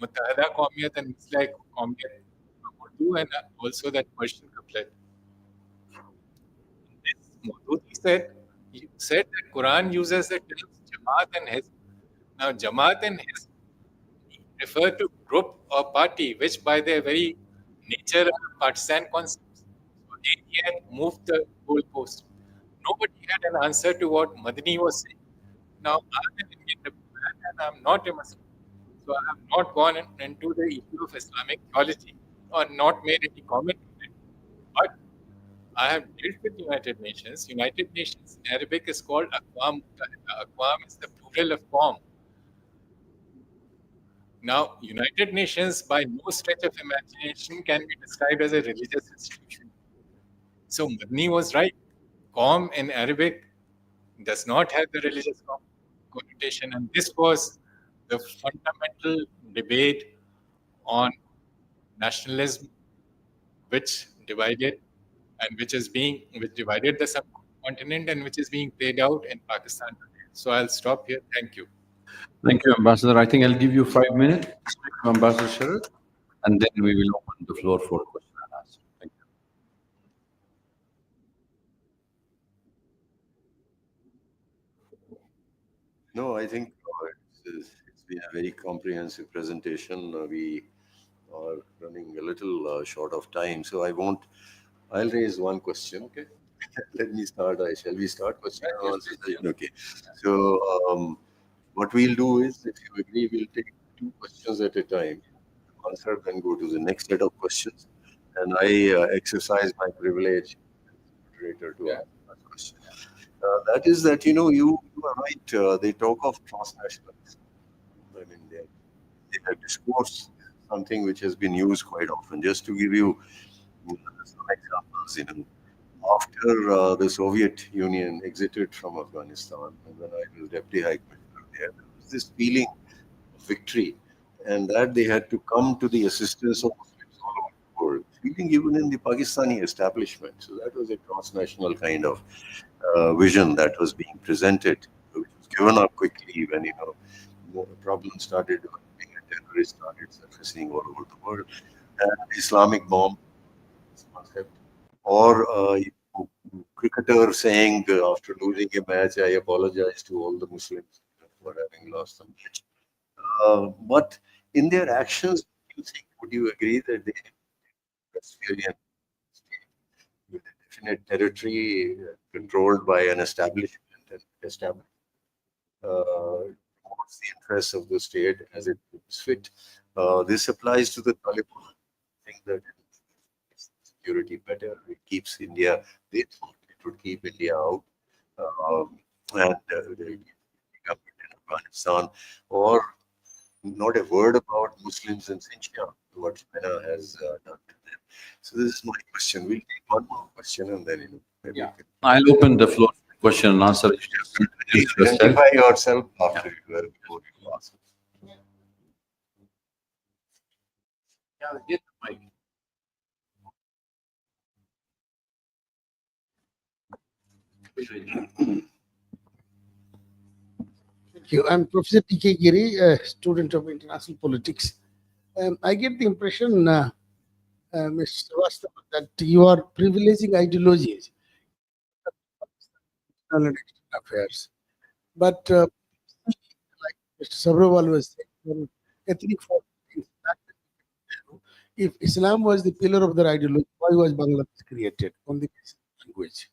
Muttahida Qawmiyat and Masla-e Qawmiyat from Urdu, and also that Persian couplet. This Maududi said, he said that Quran uses the terms Jamaat and Hizb. Now, Jamaat and Hizb refer to group or party, which by their very nature are partisan concepts. So he had moved the goalpost. Nobody had an answer to what Madani was saying. Now, I'm an Indian diplomat and I'm not a Muslim. So I have not gone into the issue of Islamic theology or not made any comment on it. But I have dealt with United Nations. United Nations in Arabic is called Aqwam Muttahida. Aqwam is the plural of Qawm. Now, United Nations, by no stretch of imagination, can be described as a religious institution. So Madni was right. Qawm in Arabic does not have the religious connotation, and this was the fundamental debate on nationalism, which divided which divided the subcontinent and which is being played out in Pakistan today. So I'll stop here. Thank you. Thank you, Ambassador. I think I'll give you 5 minutes to speak to Ambassador Sharad, and then we will open the floor for question and answer. Thank you. No, I think it's been a very comprehensive presentation. We are running a little short of time, so I'll raise one question. Okay. Let me start. Shall we start question and answer session? Okay. So what we'll do is, if you agree, we'll take 2 questions at a time, answer, then go to the next set of questions. And I exercise my privilege as moderator to ask that question. That is that, you are right. They talk of transnationalism. I mean, they discourse something which has been used quite often. Just to give you some examples, after the Soviet Union exited from Afghanistan, and when I was Deputy High Commissioner there was this feeling of victory, and that they had to come to the assistance of Muslims all over the world, feeling even in the Pakistani establishment. So that was a transnational kind of vision that was being presented, which was given up quickly when problems started developing and terrorists started surfacing all over the world. And Islamic bomb concept, or cricketer saying after losing a match, I apologize to all the Muslims for having lost the match. But in their actions, would you agree that they Westphalian state with a definite territory controlled by an establishment and established promotes the interests of the state as it is fit? This applies to the Taliban. I think that security better. It keeps India. They thought it would keep India out. and the government in Afghanistan, or not a word about Muslims in Xinjiang, what China has done to them. So this is my question. We'll take one more question and then maybe you can I'll open the floor for question and answer. If you can please introduce yourself. identify yourself after you before you ask. Yeah, get the mic. Thank you. I'm Professor T.K. Giri, a student of international politics. I get the impression, Mr. Srivastava, that you are privileging ideologies in external affairs. But like Mr. Sabrawal was saying, ethnic things. If Islam was the pillar of their ideology, why was Bangladesh created on the basis of language?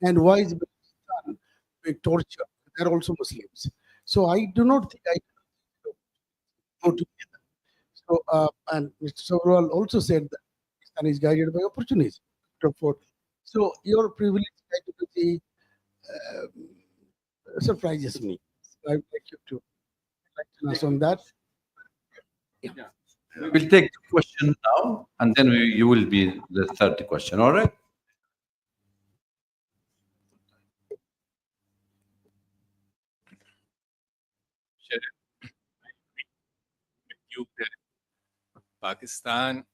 And why is Pakistan being tortured? They're also Muslims. So I do not think I go together. So, and Mr. Sabrawal also said that Pakistan is guided by opportunism. So your privilege ideology surprises me. I would like you to enlighten us on that. We will take the question now, and then you will be the third question. All right? Sure. You that Pakistan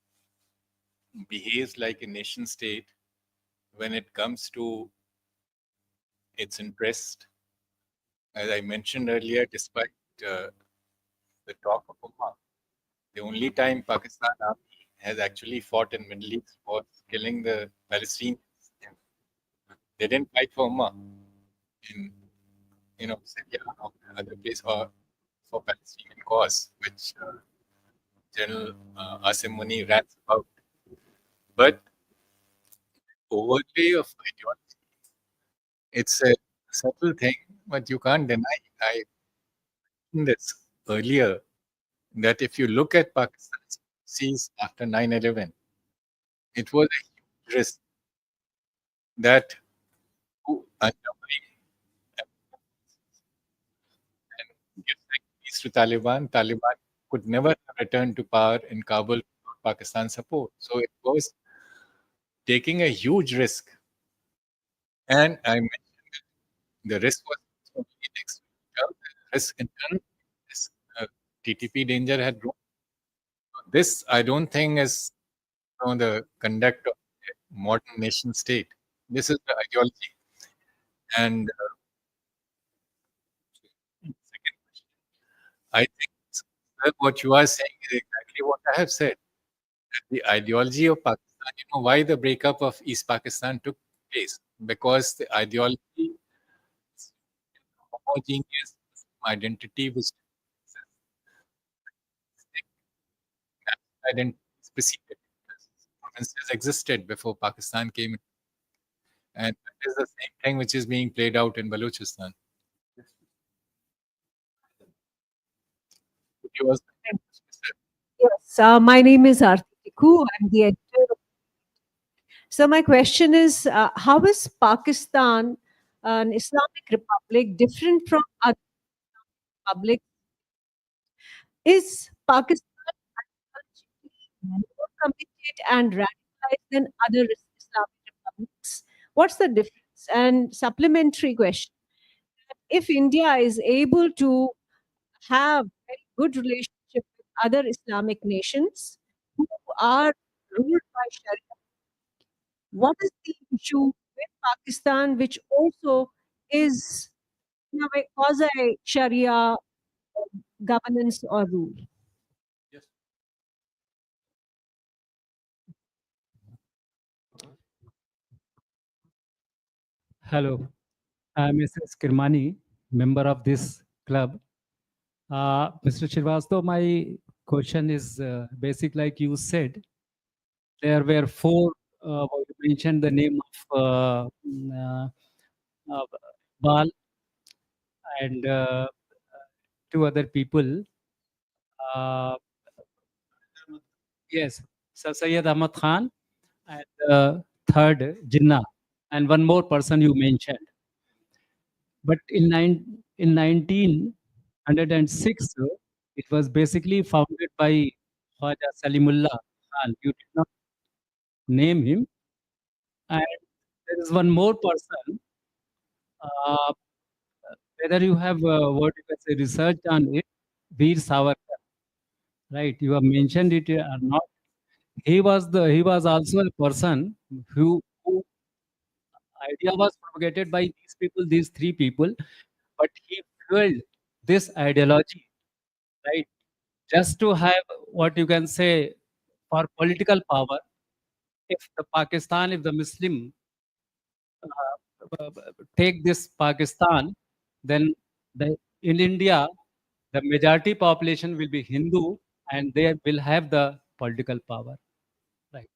behaves like a nation state when it comes to its interest. As I mentioned earlier, despite the talk of Ummah, the only time Pakistan army has actually fought in Middle East was killing the Palestinians. They didn't fight for Ummah in Syria or other place, or for Palestinian cause, which General Asim Munir rants about. But overlay of ideology, it's a subtle thing, but you can't deny. I mentioned this earlier that if you look at Pakistan's policies after 9/11, it was a huge risk that undermine and give peace to Taliban. Taliban could never have returned to power in Kabul without Pakistan support. So it was taking a huge risk. And I mentioned the risk was only next to the risk in turn, this TTP danger had grown. This, I don't think, is the conduct of a modern nation state. This is the ideology. And second question, I think sir, what you are saying is exactly what I have said. That the ideology of Pakistan, why the breakup of East Pakistan took place? Because the ideology is homogeneous identity which identity specific provinces existed before Pakistan came in. And that is the same thing which is being played out in Balochistan. You also Yes, my name is Arti Tikku. I'm the editor. So my question is, how is Pakistan, an Islamic republic, different from other republics? Is Pakistan more committed and radicalized than other Islamic republics? What's the difference? And supplementary question: if India is able to have very good relationship with other Islamic nations who are ruled by Sharia, what is the issue with Pakistan, which also is in a way quasi Sharia governance or rule? Yes. Hello, I'm Mrs. Kirmani, member of this club. Mr. Srivastava, my question is basic, like you said, there were four, you mentioned the name of Bal and two other people. Uh, yes, Sir Syed Ahmad Khan and third Jinnah, and one more person you mentioned. But in 1906, it was basically founded by Khwaja Salimullah Khan. You did not name him. And there is one more person. Uh, whether you have what you can say research on it, Veer Savarkar, right? You have mentioned it or not. He was also a person who idea was propagated by these people, these three people, but he fueled this ideology, right? Just to have what you can say for political power. If the Pakistan, if the Muslim take this Pakistan, then in India, the majority population will be Hindu and they will have the political power. Right.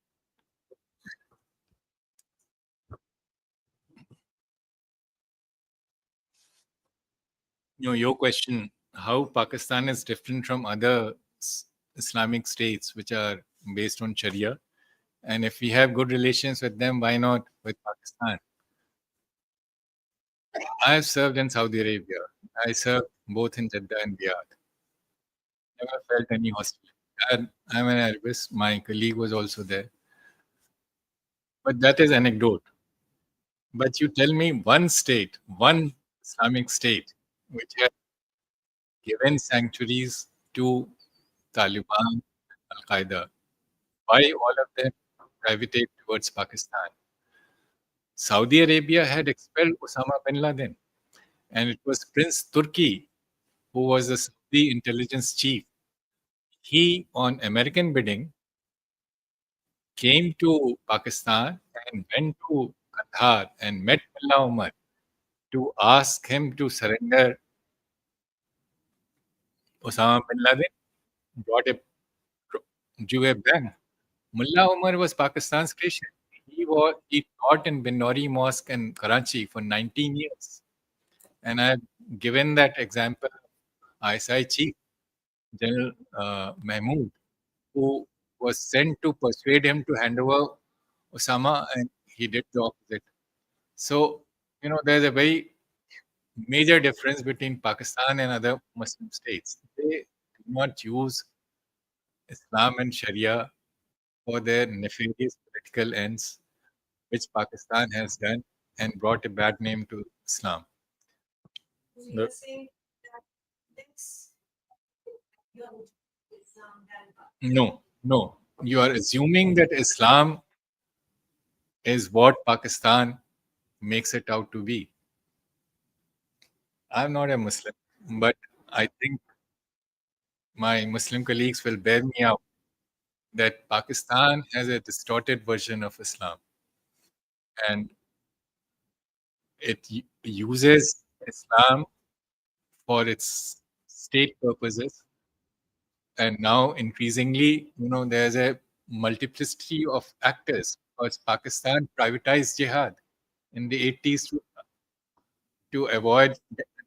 Your question, how Pakistan is different from other Islamic states which are based on Sharia, and if we have good relations with them, why not with Pakistan? I have served in Saudi Arabia. I served both in Jeddah and Riyadh. Never felt any hostility. I'm an Arabist. My colleague was also there. But that is anecdote. But you tell me one state, one Islamic state, which has given sanctuaries to Taliban, Al Qaeda. Why all of them gravitate towards Pakistan? Saudi Arabia had expelled Osama bin Laden, and it was Prince Turki who was the Saudi intelligence chief. He, on American bidding, came to Pakistan and went to Qatar and met Mullah Omar to ask him to surrender Osama bin Laden, brought a drew a blank. Mullah Omar was Pakistan's Christian. He taught in Binori Mosque in Karachi for 19 years. And I've given that example of ISI chief, General Mahmood, who was sent to persuade him to hand over Osama, and he did the opposite. So, there's a very major difference between Pakistan and other Muslim states. They do not use Islam and Sharia for their nefarious political ends, which Pakistan has done and brought a bad name to Islam. The- No, no. You are assuming that Islam is what Pakistan makes it out to be. I'm not a Muslim, but I think my Muslim colleagues will bear me out that Pakistan has a distorted version of Islam, and it uses Islam for its state purposes. And now increasingly, there's a multiplicity of actors because Pakistan privatized jihad in the 80s to avoid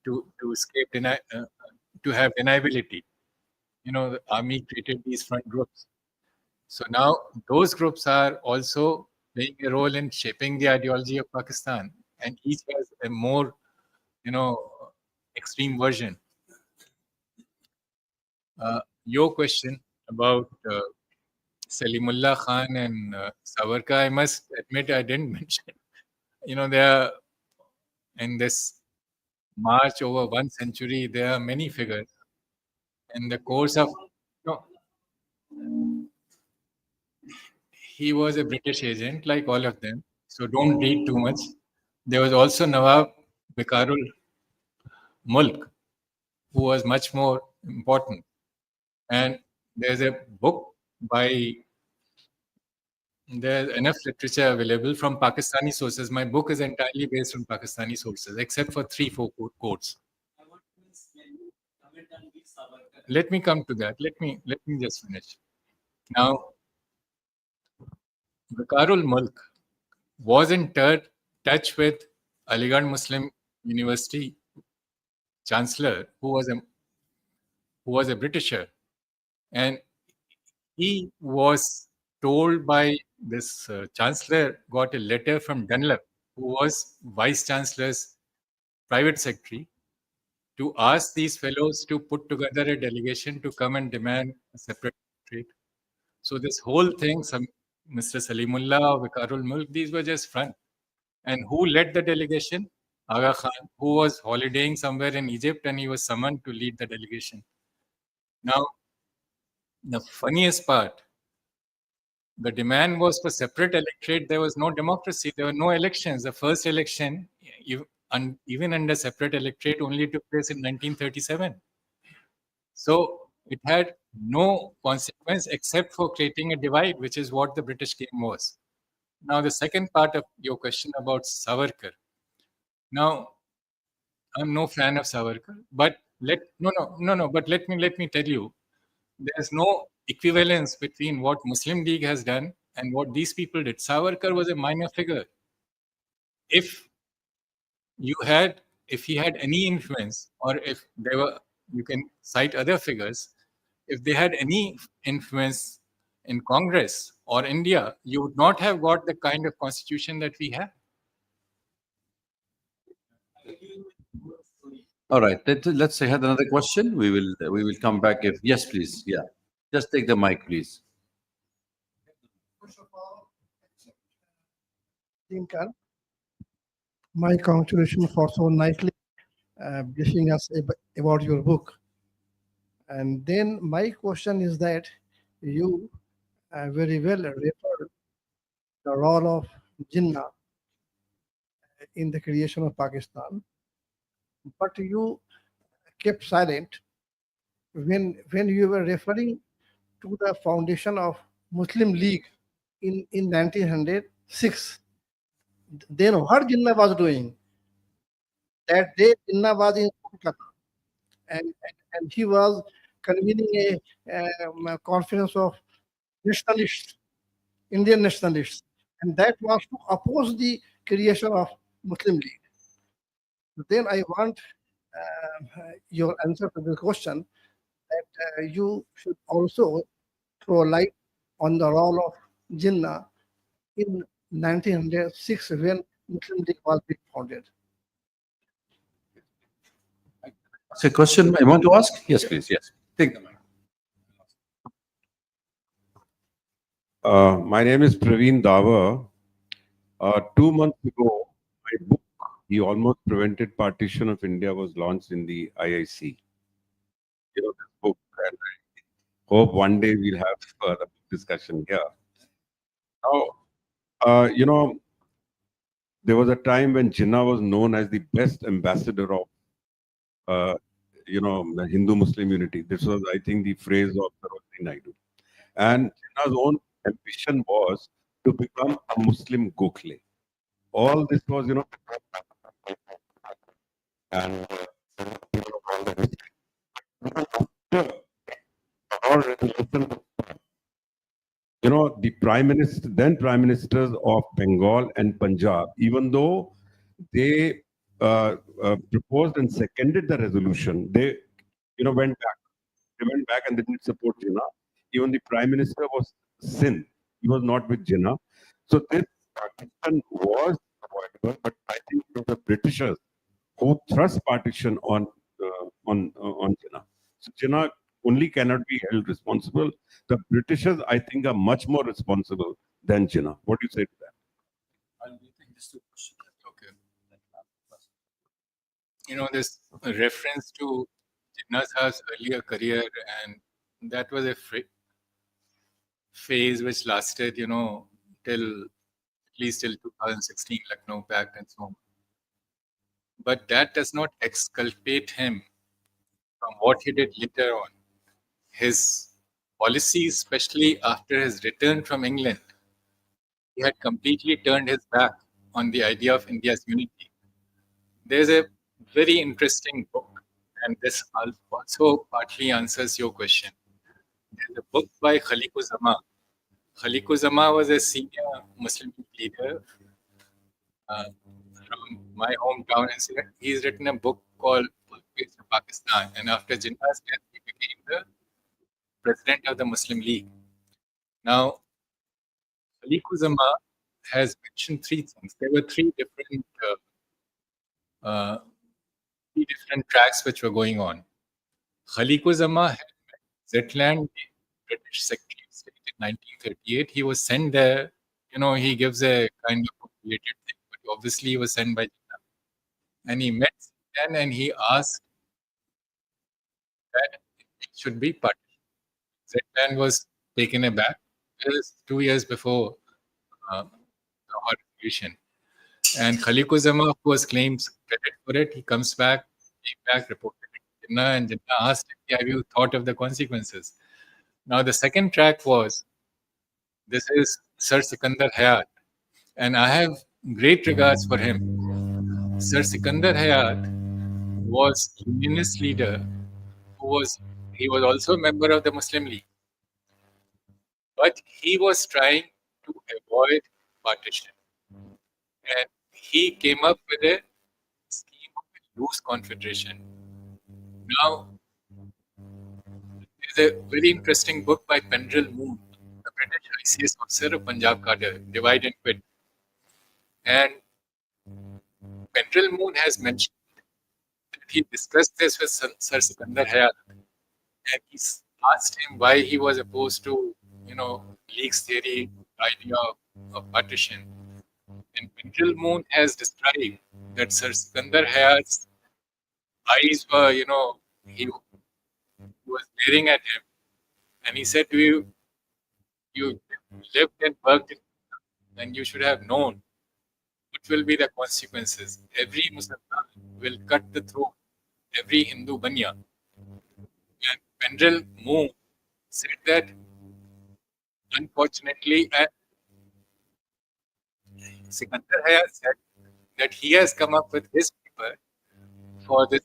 to escape to have deniability. The army created these front groups. So now those groups are also playing a role in shaping the ideology of Pakistan, and each has a more, extreme version. Your question about Salimullah Khan and Savarkar, I must admit I didn't mention. They are in this march over 1 century. There are many figures in the course of. No, he was a British agent, like all of them. So don't read too much. There was also Nawab Bikarul Mulk, who was much more important. And there's a book by, there's enough literature available from Pakistani sources. My book is entirely based on Pakistani sources, except for 3-4 quotes. Let me come to that. Let me just finish. Now, Bikarul Mulk was in touch with Aligarh Muslim University chancellor, who was a Britisher, and he was told by this chancellor, got a letter from Dunlop, who was vice chancellor's private secretary to ask these fellows to put together a delegation to come and demand a separate trade. So this whole thing, Mr. Salimullah, Vikarul Mulk, these were just front. And who led the delegation? Aga Khan, who was holidaying somewhere in Egypt, and he was summoned to lead the delegation. Now, the funniest part, the demand was for separate electorate. There was no democracy. There were no elections. The first election, even under separate electorate, only took place in 1937. So it had no consequence except for creating a divide, which is what the British game was. Now, the second part of your question about Savarkar. Now, I'm no fan of Savarkar, but but let me tell you, there's no equivalence between what Muslim League has done and what these people did. Savarkar was a minor figure. If if he had any influence, or if there were, you can cite other figures, if they had any influence in Congress or India, you would not have got the kind of constitution that we have. All right. Let's say had another question. We will come back if yes, please. Yeah. Just take the mic, please. First of all, Dinkan, my congratulations for so nicely briefing us about your book. And then my question is that you very well referred the role of Jinnah in the creation of Pakistan, but you kept silent when you were referring to the foundation of Muslim League in 1906. Then what Jinnah was doing? That day Jinnah was in Kolkata, and he was convening a conference of nationalists, Indian nationalists, and that was to oppose the creation of Muslim League. Then I want your answer to the question that you should also throw light on the role of Jinnah in 1906 when Muslim League was being founded. It's a question I want to ask. Yes, please. Yes. Take the mic. My name is Praveen Davar. 2 months ago, my book, "He Almost Prevented Partition of India," was launched in the IIC. You know, this book, and I hope one day we'll have the discussion here. Now, there was a time when Jinnah was known as the best ambassador of, the Hindu-Muslim unity. This was, I think, the phrase of Sarojini Naidu. And Jinnah's own ambition was to become a Muslim Gokhale. All this was, and all the history. All resolution, the then prime ministers of Bengal and Punjab, even though they proposed and seconded the resolution, they, went back. They went back and they didn't support Jinnah. Even the prime minister was Sindh. He was not with Jinnah. So this partition was avoidable, but I think it was the Britishers who thrust partition on Jinnah. So Jinnah only cannot be held responsible. The Britishers, I think, are much more responsible than Jinnah. What do you say to that? Okay. This reference to Jinnah's earlier career, and that was a phase which lasted, till at least till 2016, Lucknow Pact and so on. But that does not exculpate him from what he did later on. His policies, especially after his return from England, he had completely turned his back on the idea of India's unity. There's a very interesting book, and this also partly answers your question. There's a book by Khaliquzama. Khaliquzama was a senior Muslim leader from my hometown, and he's written a book called Pathways to Pakistan. And after Jinnah's death, he became the president of the Muslim League. Now, Khaliquzama has mentioned three things. There were three different three different tracks which were going on. Khaliquzama had met Zetland, the British Secretary of State, in 1938. He was sent there. He gives a kind of related thing, but obviously he was sent by Jinnah. And he met Zetland and he asked that it should be partition. Zetland was taken aback. It was 2 years before the revolution. And Khaliquzama, of course, claims credit for it. He comes back, came back, reported it to Jinnah, and Jinnah asked him, have you thought of the consequences? Now, the second track was, this is Sir Sikandar Hayat, and I have great regards for him. Sir Sikandar Hayat was unionist leader he was also a member of the Muslim League, but he was trying to avoid partition. And he came up with a scheme of a loose confederation. Now, there's a very interesting book by Pendrell Moon, a British ICS officer of Punjab cadre, Divide and Quit. And Pendrell Moon has mentioned that he discussed this with Sir Sikandar Hayat, and he asked him why he was opposed to, League's theory, idea of partition. And Pendrell Moon has described that Sir Sikandar Hayat's eyes were, he was staring at him, and he said to you lived and worked in, and you should have known what will be the consequences. Every Muslim will cut the throat, every Hindu banya. And Pendrell Moon said that, unfortunately, Sikandar Hayat said that he has come up with his paper for this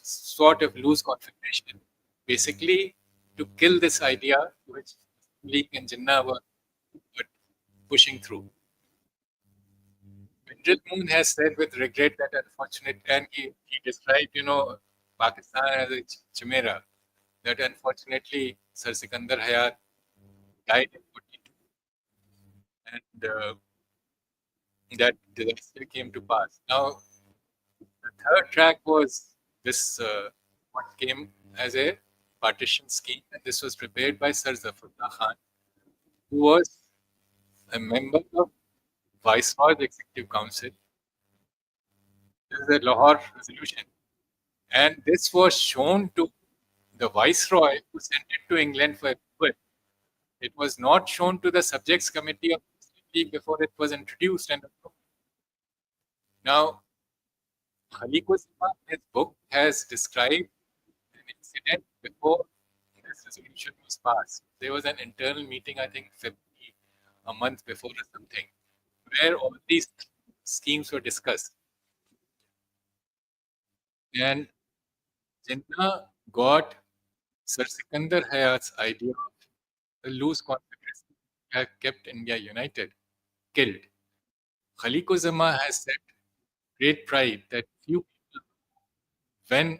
sort of loose confederation, basically to kill this idea which League and Jinnah were pushing through. Pendrell Moon has said with regret that unfortunate, and he described, Pakistan as a chimera, that unfortunately Sir Sikandar Hayat died in 42, and that disaster came to pass. Now, the third track was this, what came as a partition scheme, and this was prepared by Sir Zafarullah Khan, who was a member of Viceroy's Executive Council. This is the Lahore Resolution, and this was shown to the Viceroy, who sent it to England for approval. It was not shown to the Subjects Committee of the Muslim League before it was introduced and approved. Now, Khaliquzama, in his book, has described an incident before this resolution was passed. There was an internal meeting, I think February, a month before or something, where all these schemes were discussed. And Jinnah got Sir Sikandar Hayat's idea of a loose confederation have kept India united, killed. Khaliquzama has said great pride that few people, when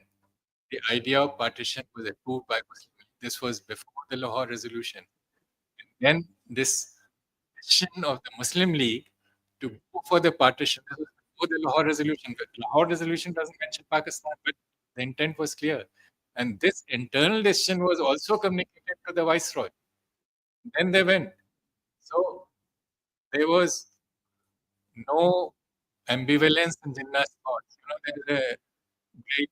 the idea of partition was approved by Muslims, this was before the Lahore Resolution, and then this decision of the Muslim League to go for the partition, this was before the Lahore Resolution. But Lahore Resolution doesn't mention Pakistan, but the intent was clear. And this internal decision was also communicated to the Viceroy. Then they went. So there was no ambivalence in Jinnah's thoughts. There is a great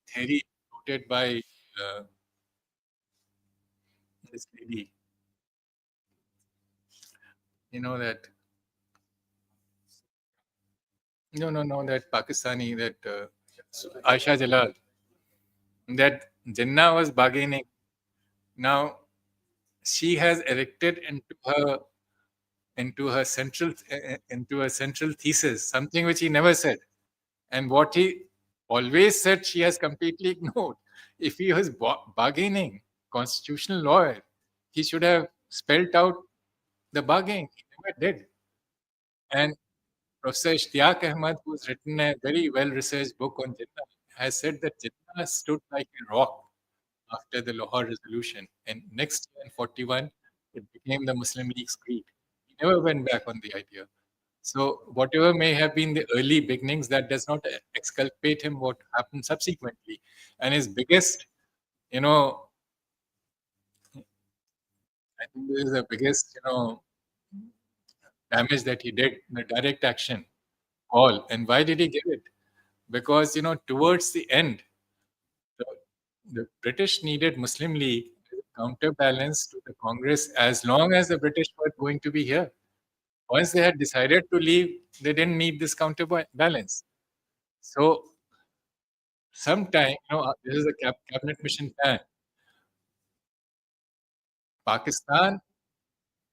theory quoted by this lady. That that Pakistani, that Aisha Jalal, that Jinnah was bargaining. Now she has erected into her central thesis something which he never said, and what he always said she has completely ignored. If he was bargaining, constitutional lawyer, he should have spelled out the bargain. He never did. And Professor Ishtiaq Ahmad, who's written a very well-researched book on Jinnah, has said that Jinnah stood like a rock after the Lahore Resolution. And next year in 41, it became the Muslim League's creed. He never went back on the idea. So whatever may have been the early beginnings, that does not exculpate him what happened subsequently. And his biggest, I think this is the biggest, damage that he did, the direct action call. And why did he give it? Because, towards the end, the, the British needed Muslim League as a counterbalance to the Congress as long as the British were going to be here. Once they had decided to leave, they didn't need this counterbalance. So sometime, this is a cabinet mission plan. Pakistan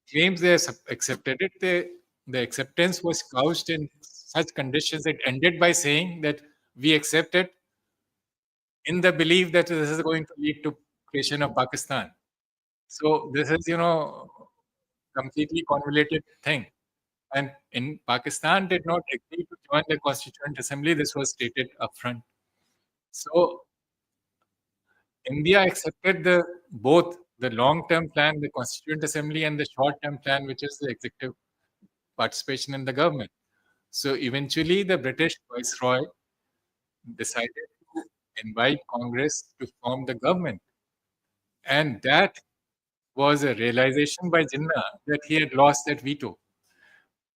claims they accepted it. The acceptance was couched in such conditions. It ended by saying that we accept it in the belief that this is going to lead to creation of Pakistan. So this is, completely convoluted thing. And in Pakistan did not agree to join the Constituent Assembly. This was stated upfront. So India accepted both the long-term plan, the Constituent Assembly, and the short-term plan, which is the executive participation in the government. So eventually, the British Viceroy decided to invite Congress to form the government, and that was a realization by Jinnah that he had lost that veto,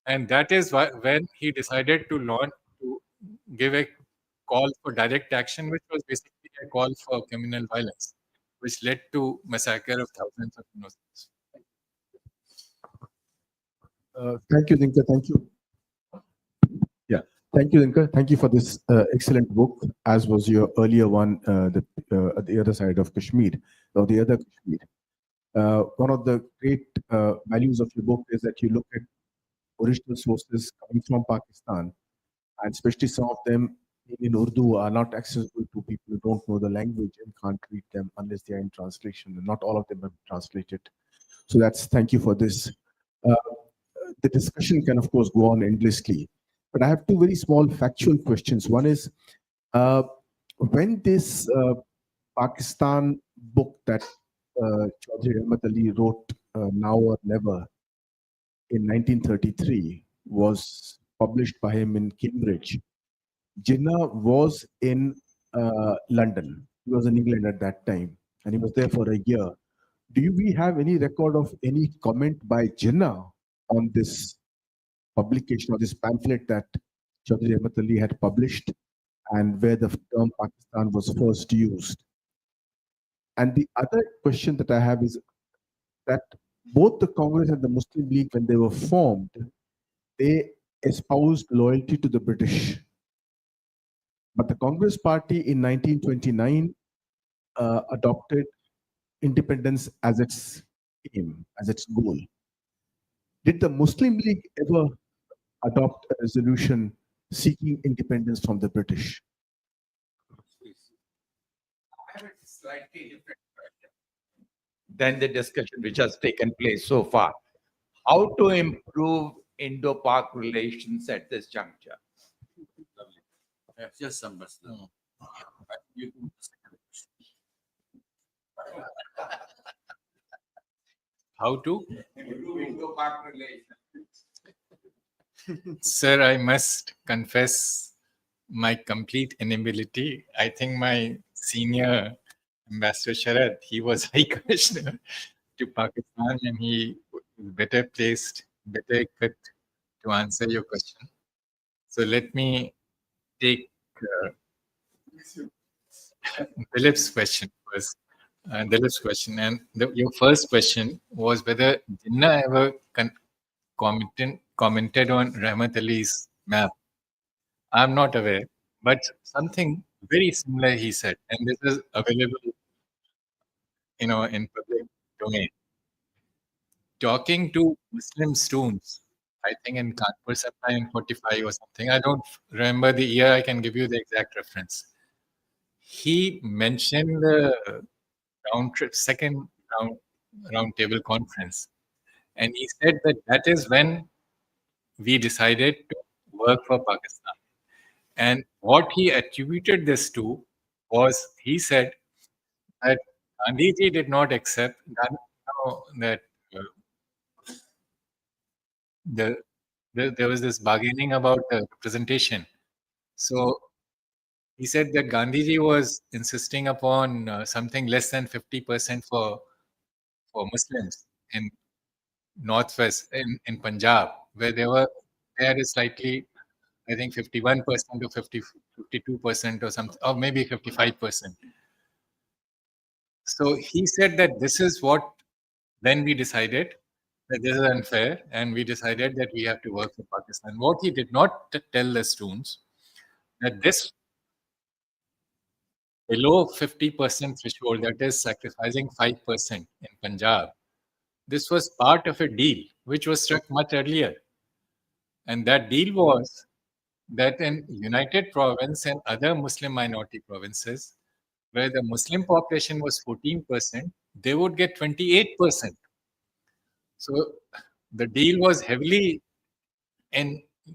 and that is why when he decided to give a call for direct action, which was basically a call for communal violence, which led to massacre of thousands of innocents. Thank you, Dinka. Thank you. Yeah, thank you, Dinka. Thank you for this excellent book, as was your earlier one, at the other side of Kashmir, or the other Kashmir. One of the great values of your book is that you look at original sources coming from Pakistan, and especially some of them in Urdu are not accessible to people who don't know the language and can't read them unless they are in translation, and not all of them are translated. So thank you for this. Uh, the discussion can, of course, go on endlessly, but I have two very small factual questions. One is, when this Pakistan book that Chaudhry Ahmad Ali wrote, Now or Never, in 1933, was published by him in Cambridge, Jinnah was in London. He was in England at that time, and he was there for a year. We have any record of any comment by Jinnah on this publication or this pamphlet that Chaudhry Ahmad Ali had published, and where the term Pakistan was first used? And the other question that I have is that both the Congress and the Muslim League, when they were formed, they espoused loyalty to the British. But the Congress Party in 1929 adopted independence as its aim, as its goal. Did the Muslim League ever adopt a resolution seeking independence from the British? I have a slightly different question than the discussion which has taken place so far. How to improve Indo-Pak relations at this juncture? Yes, Ambassador. You do the second question. How to? Improve Indo-Pak relations. Sir, I must confess my complete inability. I think my senior Ambassador Sharad, he was High Commissioner to Pakistan, and he is better placed, better equipped to answer your question. So let me take Dilip's question first. Dilip's question, and your first question was whether Jinnah ever commented on Rahmat Ali's map. I'm not aware, but something very similar he said, and this is available, in public domain. Talking to Muslim students, I think in Kanpur Sapna in 45 or something. I don't remember the year. I can give you the exact reference. He mentioned the second round table conference, and he said that is when we decided to work for Pakistan. And what he attributed this to was, he said that Gandhiji did not accept that the there was this bargaining about representation. So he said that Gandhiji was insisting upon something less than 50% for Muslims in Northwest in Punjab, where there is slightly, I think 51% or 52% or something, or maybe 55%. So he said that this is what then we decided that this is unfair, and we decided that we have to work for Pakistan. What he did not tell the students that this below 50% threshold, that is sacrificing 5% in Punjab, this was part of a deal which was struck much earlier. And that deal was that in United Province and other Muslim minority provinces, where the Muslim population was 14%, they would get 28%. So the deal was heavily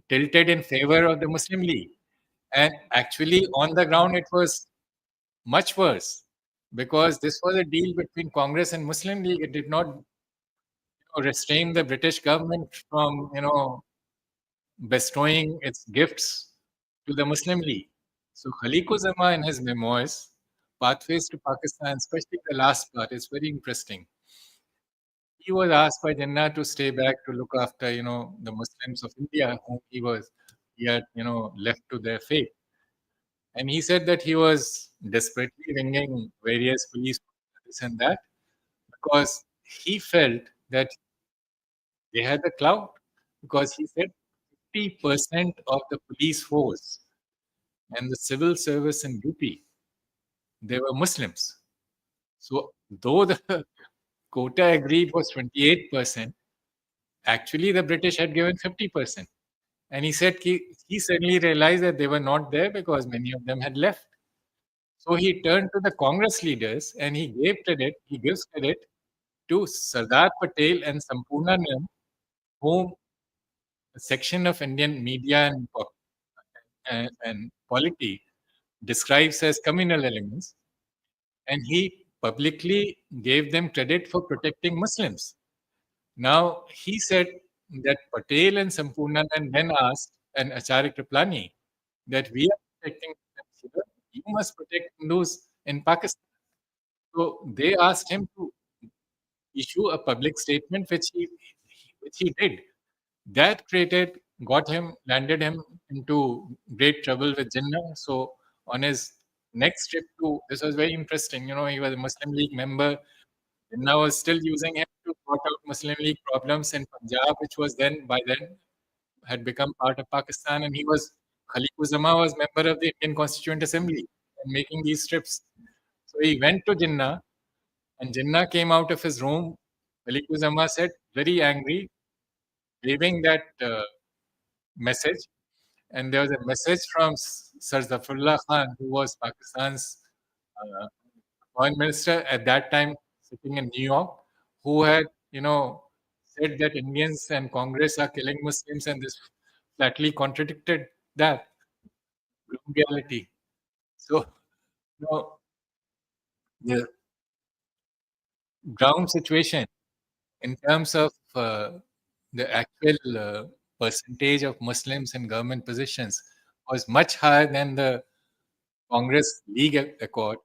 tilted in favor of the Muslim League. And actually, on the ground, it was much worse because this was a deal between Congress and Muslim League. It did not restrain the British government from, bestowing its gifts to the Muslim League. So Khaliquzama in his memoirs, Pathways to Pakistan, especially the last part, is very interesting. He was asked by Jinnah to stay back to look after, the Muslims of India, whom he had, left to their fate. And he said that he was desperately ringing various police, this and that, because he felt that they had the clout. Because he said 50% of the police force and the civil service in UP, they were Muslims. So though the quota agreed was 28%, actually the British had given 50%. And he said he suddenly realized that they were not there because many of them had left. So he turned to the Congress leaders and he gives credit to Sardar Patel and Sampurnanand, whom a section of Indian media and polity describes as communal elements. And he publicly gave them credit for protecting Muslims. Now, he said that Patel and Sampurnanand then asked an Acharya Kriplani that we are protecting Muslims here, you must protect Hindus in Pakistan. So they asked him to issue a public statement, which he did. That landed him into great trouble with Jinnah. So on his next trip this was very interesting. He was a Muslim League member. Jinnah was still using him to sort out Muslim League problems in Punjab, which was by then had become part of Pakistan. And Khaliquzama was member of the Indian Constituent Assembly and making these trips. So he went to Jinnah, and Jinnah came out of his room. Khaliquzama said, very angry, waving that message. And there was a message from Sir Zafrullah Khan, who was Pakistan's foreign minister at that time, sitting in New York, who had, said that Indians and Congress are killing Muslims, and this flatly contradicted that reality. So, the ground situation in terms of the actual percentage of Muslims in government positions was much higher than the Congress League Accord,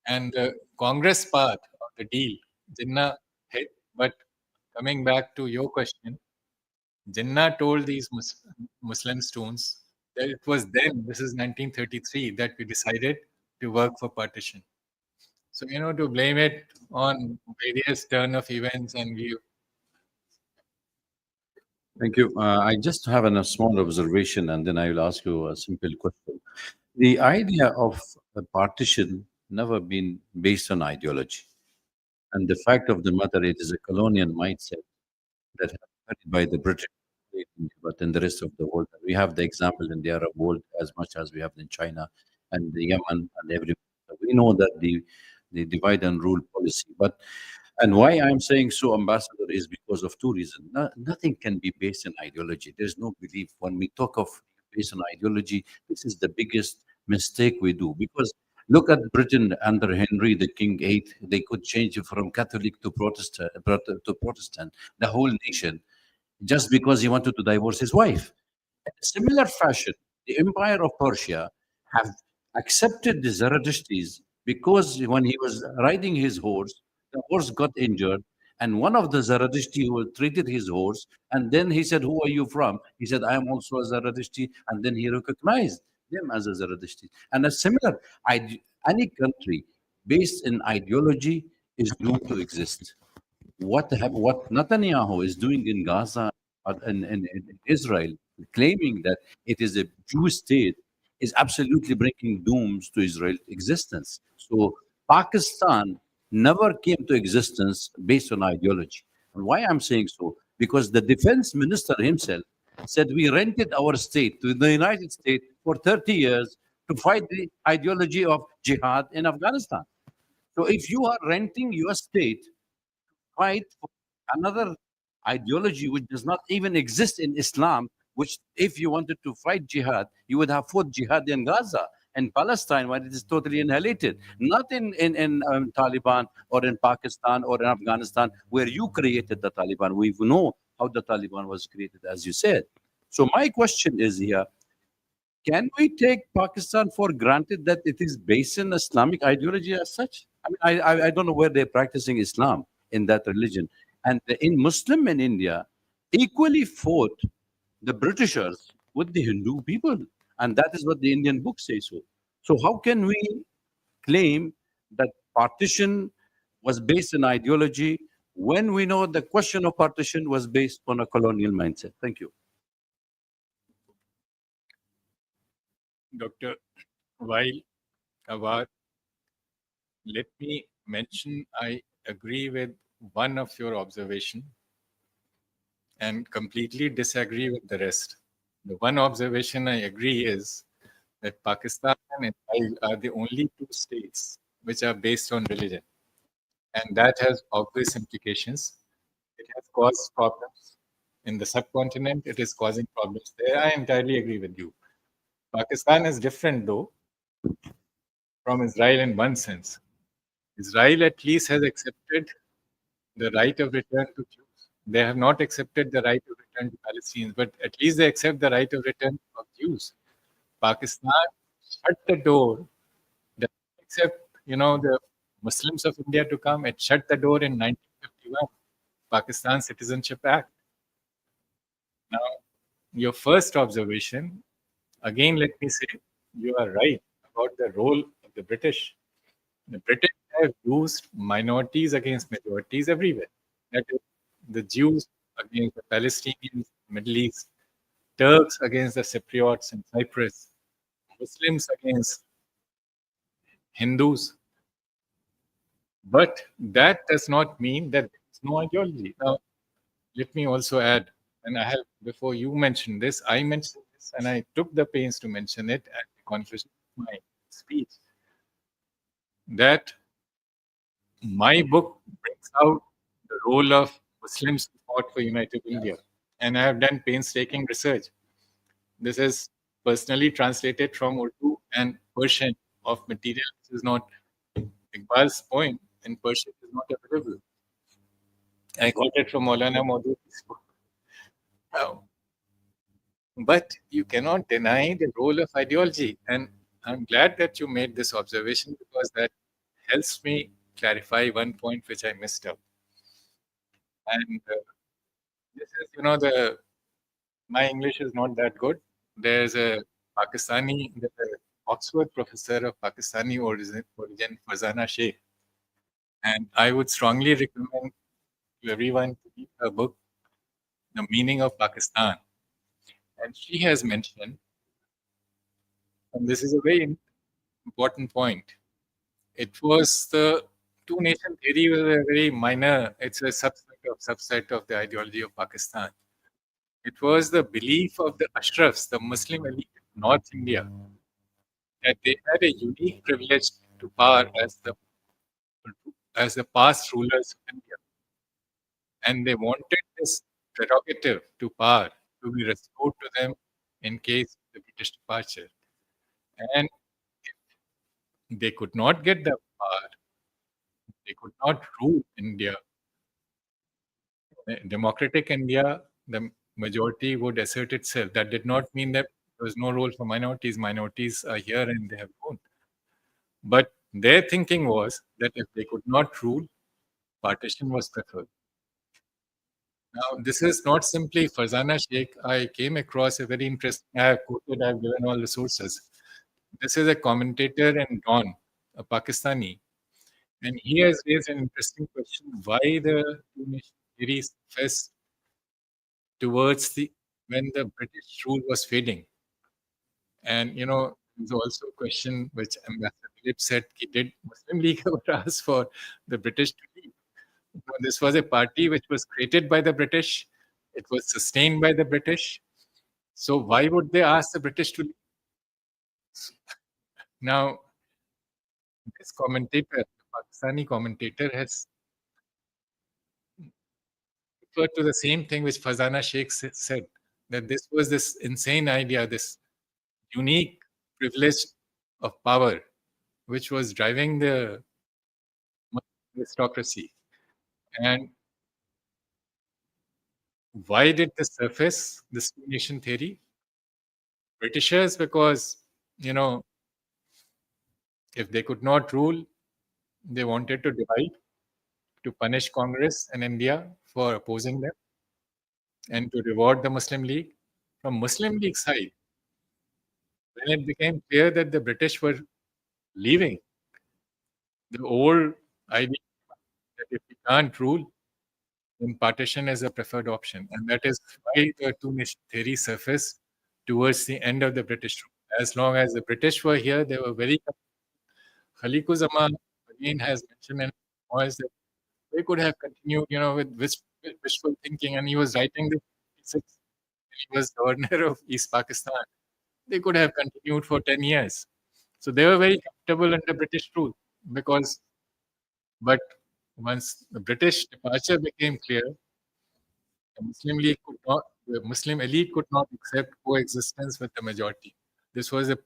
and the Congress part of the deal, Jinnah hit. But coming back to your question, Jinnah told these Muslim students that it was then, this is 1933, that we decided to work for partition. So, to blame it on various turn of events and view. Thank you. I just have a small observation, and then I will ask you a simple question. The idea of a partition never been based on ideology, and the fact of the matter, it is a colonial mindset that has been carried by the British, but in the rest of the world, we have the example in the Arab world as much as we have in China and the Yemen and everywhere. We know that the divide and rule policy, but and why I'm saying so, Ambassador, is because of two reasons. Nothing can be based on ideology. There's no belief. When we talk of based on ideology, this is the biggest mistake we do. Because look at Britain under Henry the King VIII. They could change it from Catholic to Protestant, the whole nation. just because he wanted to divorce his wife. In a similar fashion, the Empire of Persia have accepted the Zaradishtis because when he was riding his horse, the horse got injured, and one of the Zaradishti who treated his horse, and then he said, "Who are you from?" He said, "I am also a Zaradishti," and then he recognized them as a Zaradishti. And a similar, any country based in ideology is doomed to exist. What Netanyahu is doing in Gaza and in Israel, claiming that it is a Jewish state, is absolutely bringing dooms to Israel's existence. So Pakistan never came to existence based on ideology. And why I'm saying so? Because the defense minister himself said we rented our state to the United States for 30 years to fight the ideology of jihad in Afghanistan. So if you are renting your state fight for another ideology which does not even exist in Islam, which, if you wanted to fight jihad, you would have fought jihad in Gaza and Palestine, where it is totally inhalated, not in Taliban or in Pakistan or in Afghanistan, where you created the Taliban. We know how the Taliban was created, as you said. So my question is here, can we take Pakistan for granted that it is based in Islamic ideology as such? I mean, I don't know where they're practicing Islam in that religion. And in Muslim in India, equally fought the Britishers with the Hindu people. And that is what the Indian book says so. So how can we claim that partition was based on ideology when we know the question of partition was based on a colonial mindset? Thank you. Dr. While Awar, let me mention I agree with one of your observation and completely disagree with the rest. The one observation I agree is that Pakistan and Israel are the only two states which are based on religion. And that has obvious implications. It has caused problems in the subcontinent. It is causing problems there. I entirely agree with you. Pakistan is different, though, from Israel in one sense. Israel at least has accepted the right of return to Jews. They have not accepted the right of return to Palestinians, but at least they accept the right of return of Jews. Pakistan shut the door, except the Muslims of India to come. It shut the door in 1951, Pakistan Citizenship Act. Now, your first observation, again, let me say, you are right about the role of the British. The British have used minorities against majorities everywhere. That is, the Jews against the Palestinians, Middle East, Turks against the Cypriots in Cyprus, Muslims against Hindus. But that does not mean that there is no ideology. Now, let me also add, and I have, before you mentioned this, I mentioned this and I took the pains to mention it at the conclusion of my speech, that my book brings out the role of Muslims who fought for united India. And I have done painstaking research. This is personally translated from Urdu and Persian of material which is not, Iqbal's poem in Persian is not available. I got it from Maulana Maududi's book. Now, but you cannot deny the role of ideology. And I'm glad that you made this observation because that helps me clarify one point which I missed out. And this is, my English is not that good. There's an Oxford professor of Pakistani origin, Farzana Sheikh. And I would strongly recommend to everyone to read her book, The Meaning of Pakistan. And she has mentioned, and this is a very important point, it was the two-nation theory was a very minor, it's a subset of the ideology of Pakistan. It was the belief of the Ashrafs, the Muslim elite of North India, that they had a unique privilege to power as the past rulers of India. And they wanted this prerogative to power to be restored to them in case of the British departure. And if they could not get the power, they could not rule India. Democratic India, the majority would assert itself. That did not mean that there was no role for minorities. Minorities are here and they have grown. But their thinking was that if they could not rule, partition was preferred. Now, this is not simply Farzana Sheikh. I came across a very interesting, I have quoted, I have given all the sources. This is a commentator in Dawn, a Pakistani, and he has raised an interesting question: why the two-nation theory surfaced towards the when the British rule was fading? And there's also a question which Ambassador Philip said: did Muslim League ever ask for the British to leave? This was a party which was created by the British. It was sustained by the British. So why would they ask the British to leave? Now, this commentator, the Pakistani commentator, has referred to the same thing which Fazana Sheikh said, that this was this insane idea, this unique privilege of power, which was driving the aristocracy. And why did this surface, this two-nation theory? Britishers, because, if they could not rule, they wanted to divide, to punish Congress and India for opposing them, and to reward the Muslim League. From Muslim League side, when it became clear that the British were leaving, the old idea that if we can't rule, then partition is a preferred option. And that is why the two-nation theory surfaced towards the end of the British rule. As long as the British were here, they were very... Khaliquzzama again has mentioned in voice that they could have continued, with wishful thinking, and he was writing this when he was governor of East Pakistan. They could have continued for 10 years. So they were very comfortable under British rule but once the British departure became clear, the Muslim elite could not accept coexistence with the majority. This was a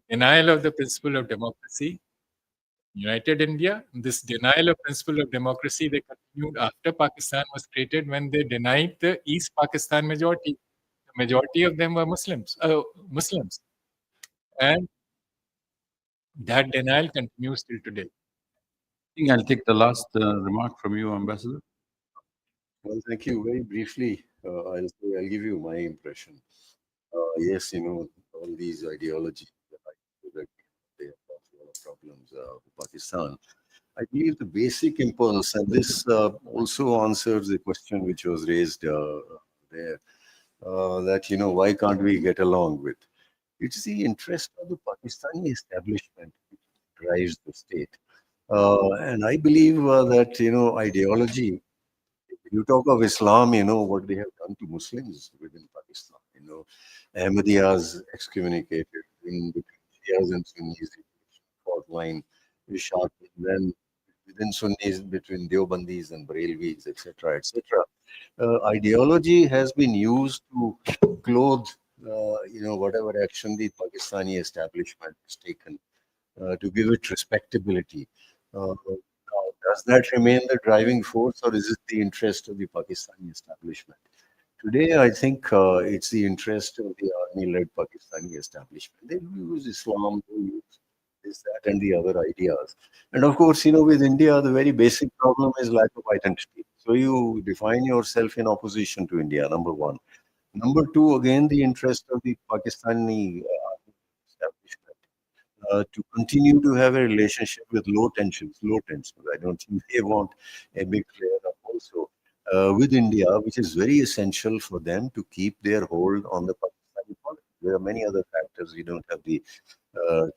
denial of the principle of democracy. United India, this denial of principle of democracy, they continued after Pakistan was created, when they denied the East Pakistan majority. The majority of them were Muslims. And that denial continues till today. I think I'll take the last remark from you, Ambassador. Well, thank you. Very briefly, I'll give you my impression. Yes, all these ideologies that they have caused a lot of problems for Pakistan. I believe the basic impulse, and this also answers the question which was raised there, that, why can't we get along with? It's the interest of the Pakistani establishment which drives the state. And I believe that, ideology, you talk of Islam, what they have done to Muslims within Pakistan. Ahmadiyyas excommunicated in between Shias and Sunnis, fault line is sharp. Then within Sunnis, between Deobandis and Barelvis, etc., etc. Ideology has been used to clothe, whatever action the Pakistani establishment has taken to give it respectability. Now, does that remain the driving force, or is it the interest of the Pakistani establishment? Today, I think it's the interest of the army-led Pakistani establishment. They use Islam, they use this, that, and the other ideas. And of course, with India, the very basic problem is lack of identity. So you define yourself in opposition to India, number one. Number two, again, the interest of the Pakistani establishment to continue to have a relationship with low tensions. I don't think they want a big flare-up also with India, which is very essential for them to keep their hold on the Pakistani politics. There are many other factors. We don't have the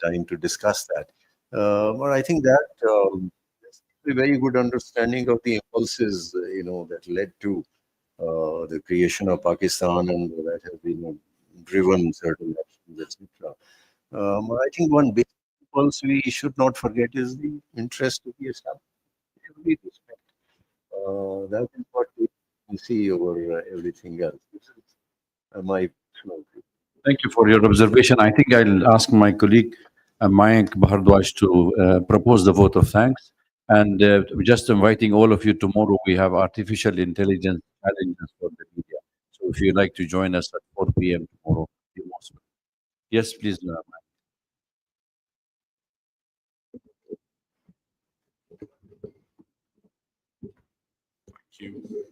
time to discuss that. But I think that there's a very good understanding of the impulses, that led to the creation of Pakistan, and that has been driven certain actions, etc. I think one big impulse we should not forget is the interest of the establishment. Every respect. That is what we see over everything else. This is my personal view. Thank you for your observation. I think I'll ask my colleague Mayank Bhardwaj to propose the vote of thanks. And just inviting all of you tomorrow, we have artificial intelligence challenges for the media. So if if you'd like to join us at 4 p.m. tomorrow. You're most welcome. Yes, please. Thank you.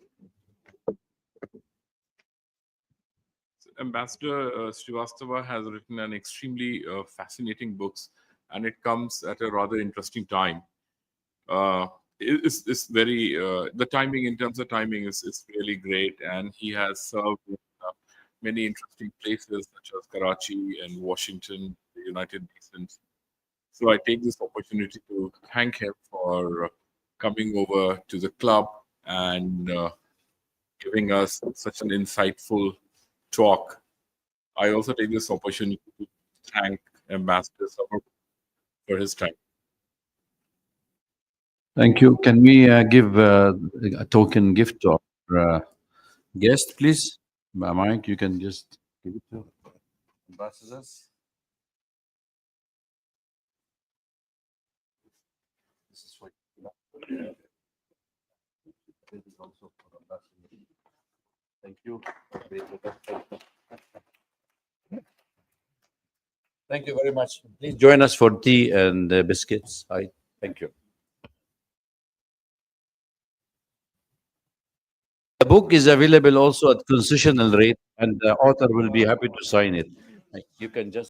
Ambassador Srivastava has written an extremely fascinating books, and it comes at a rather interesting time. It's very the timing in terms of timing is really great, and he has served in many interesting places such as Karachi and Washington, the United Nations. So I take this opportunity to thank him for coming over to the club and giving us such an insightful talk. I also take this opportunity to thank Ambassador Samar for his time. Thank you. Can we give a token gift to our guest, please? Mike, you can just give it to ambassadors. This is for you. This is also for ambassador. Thank you. Thank you very much. Please join us for tea and biscuits. Thank you. The book is available also at concessional rate, and the author will be happy to sign it. You can just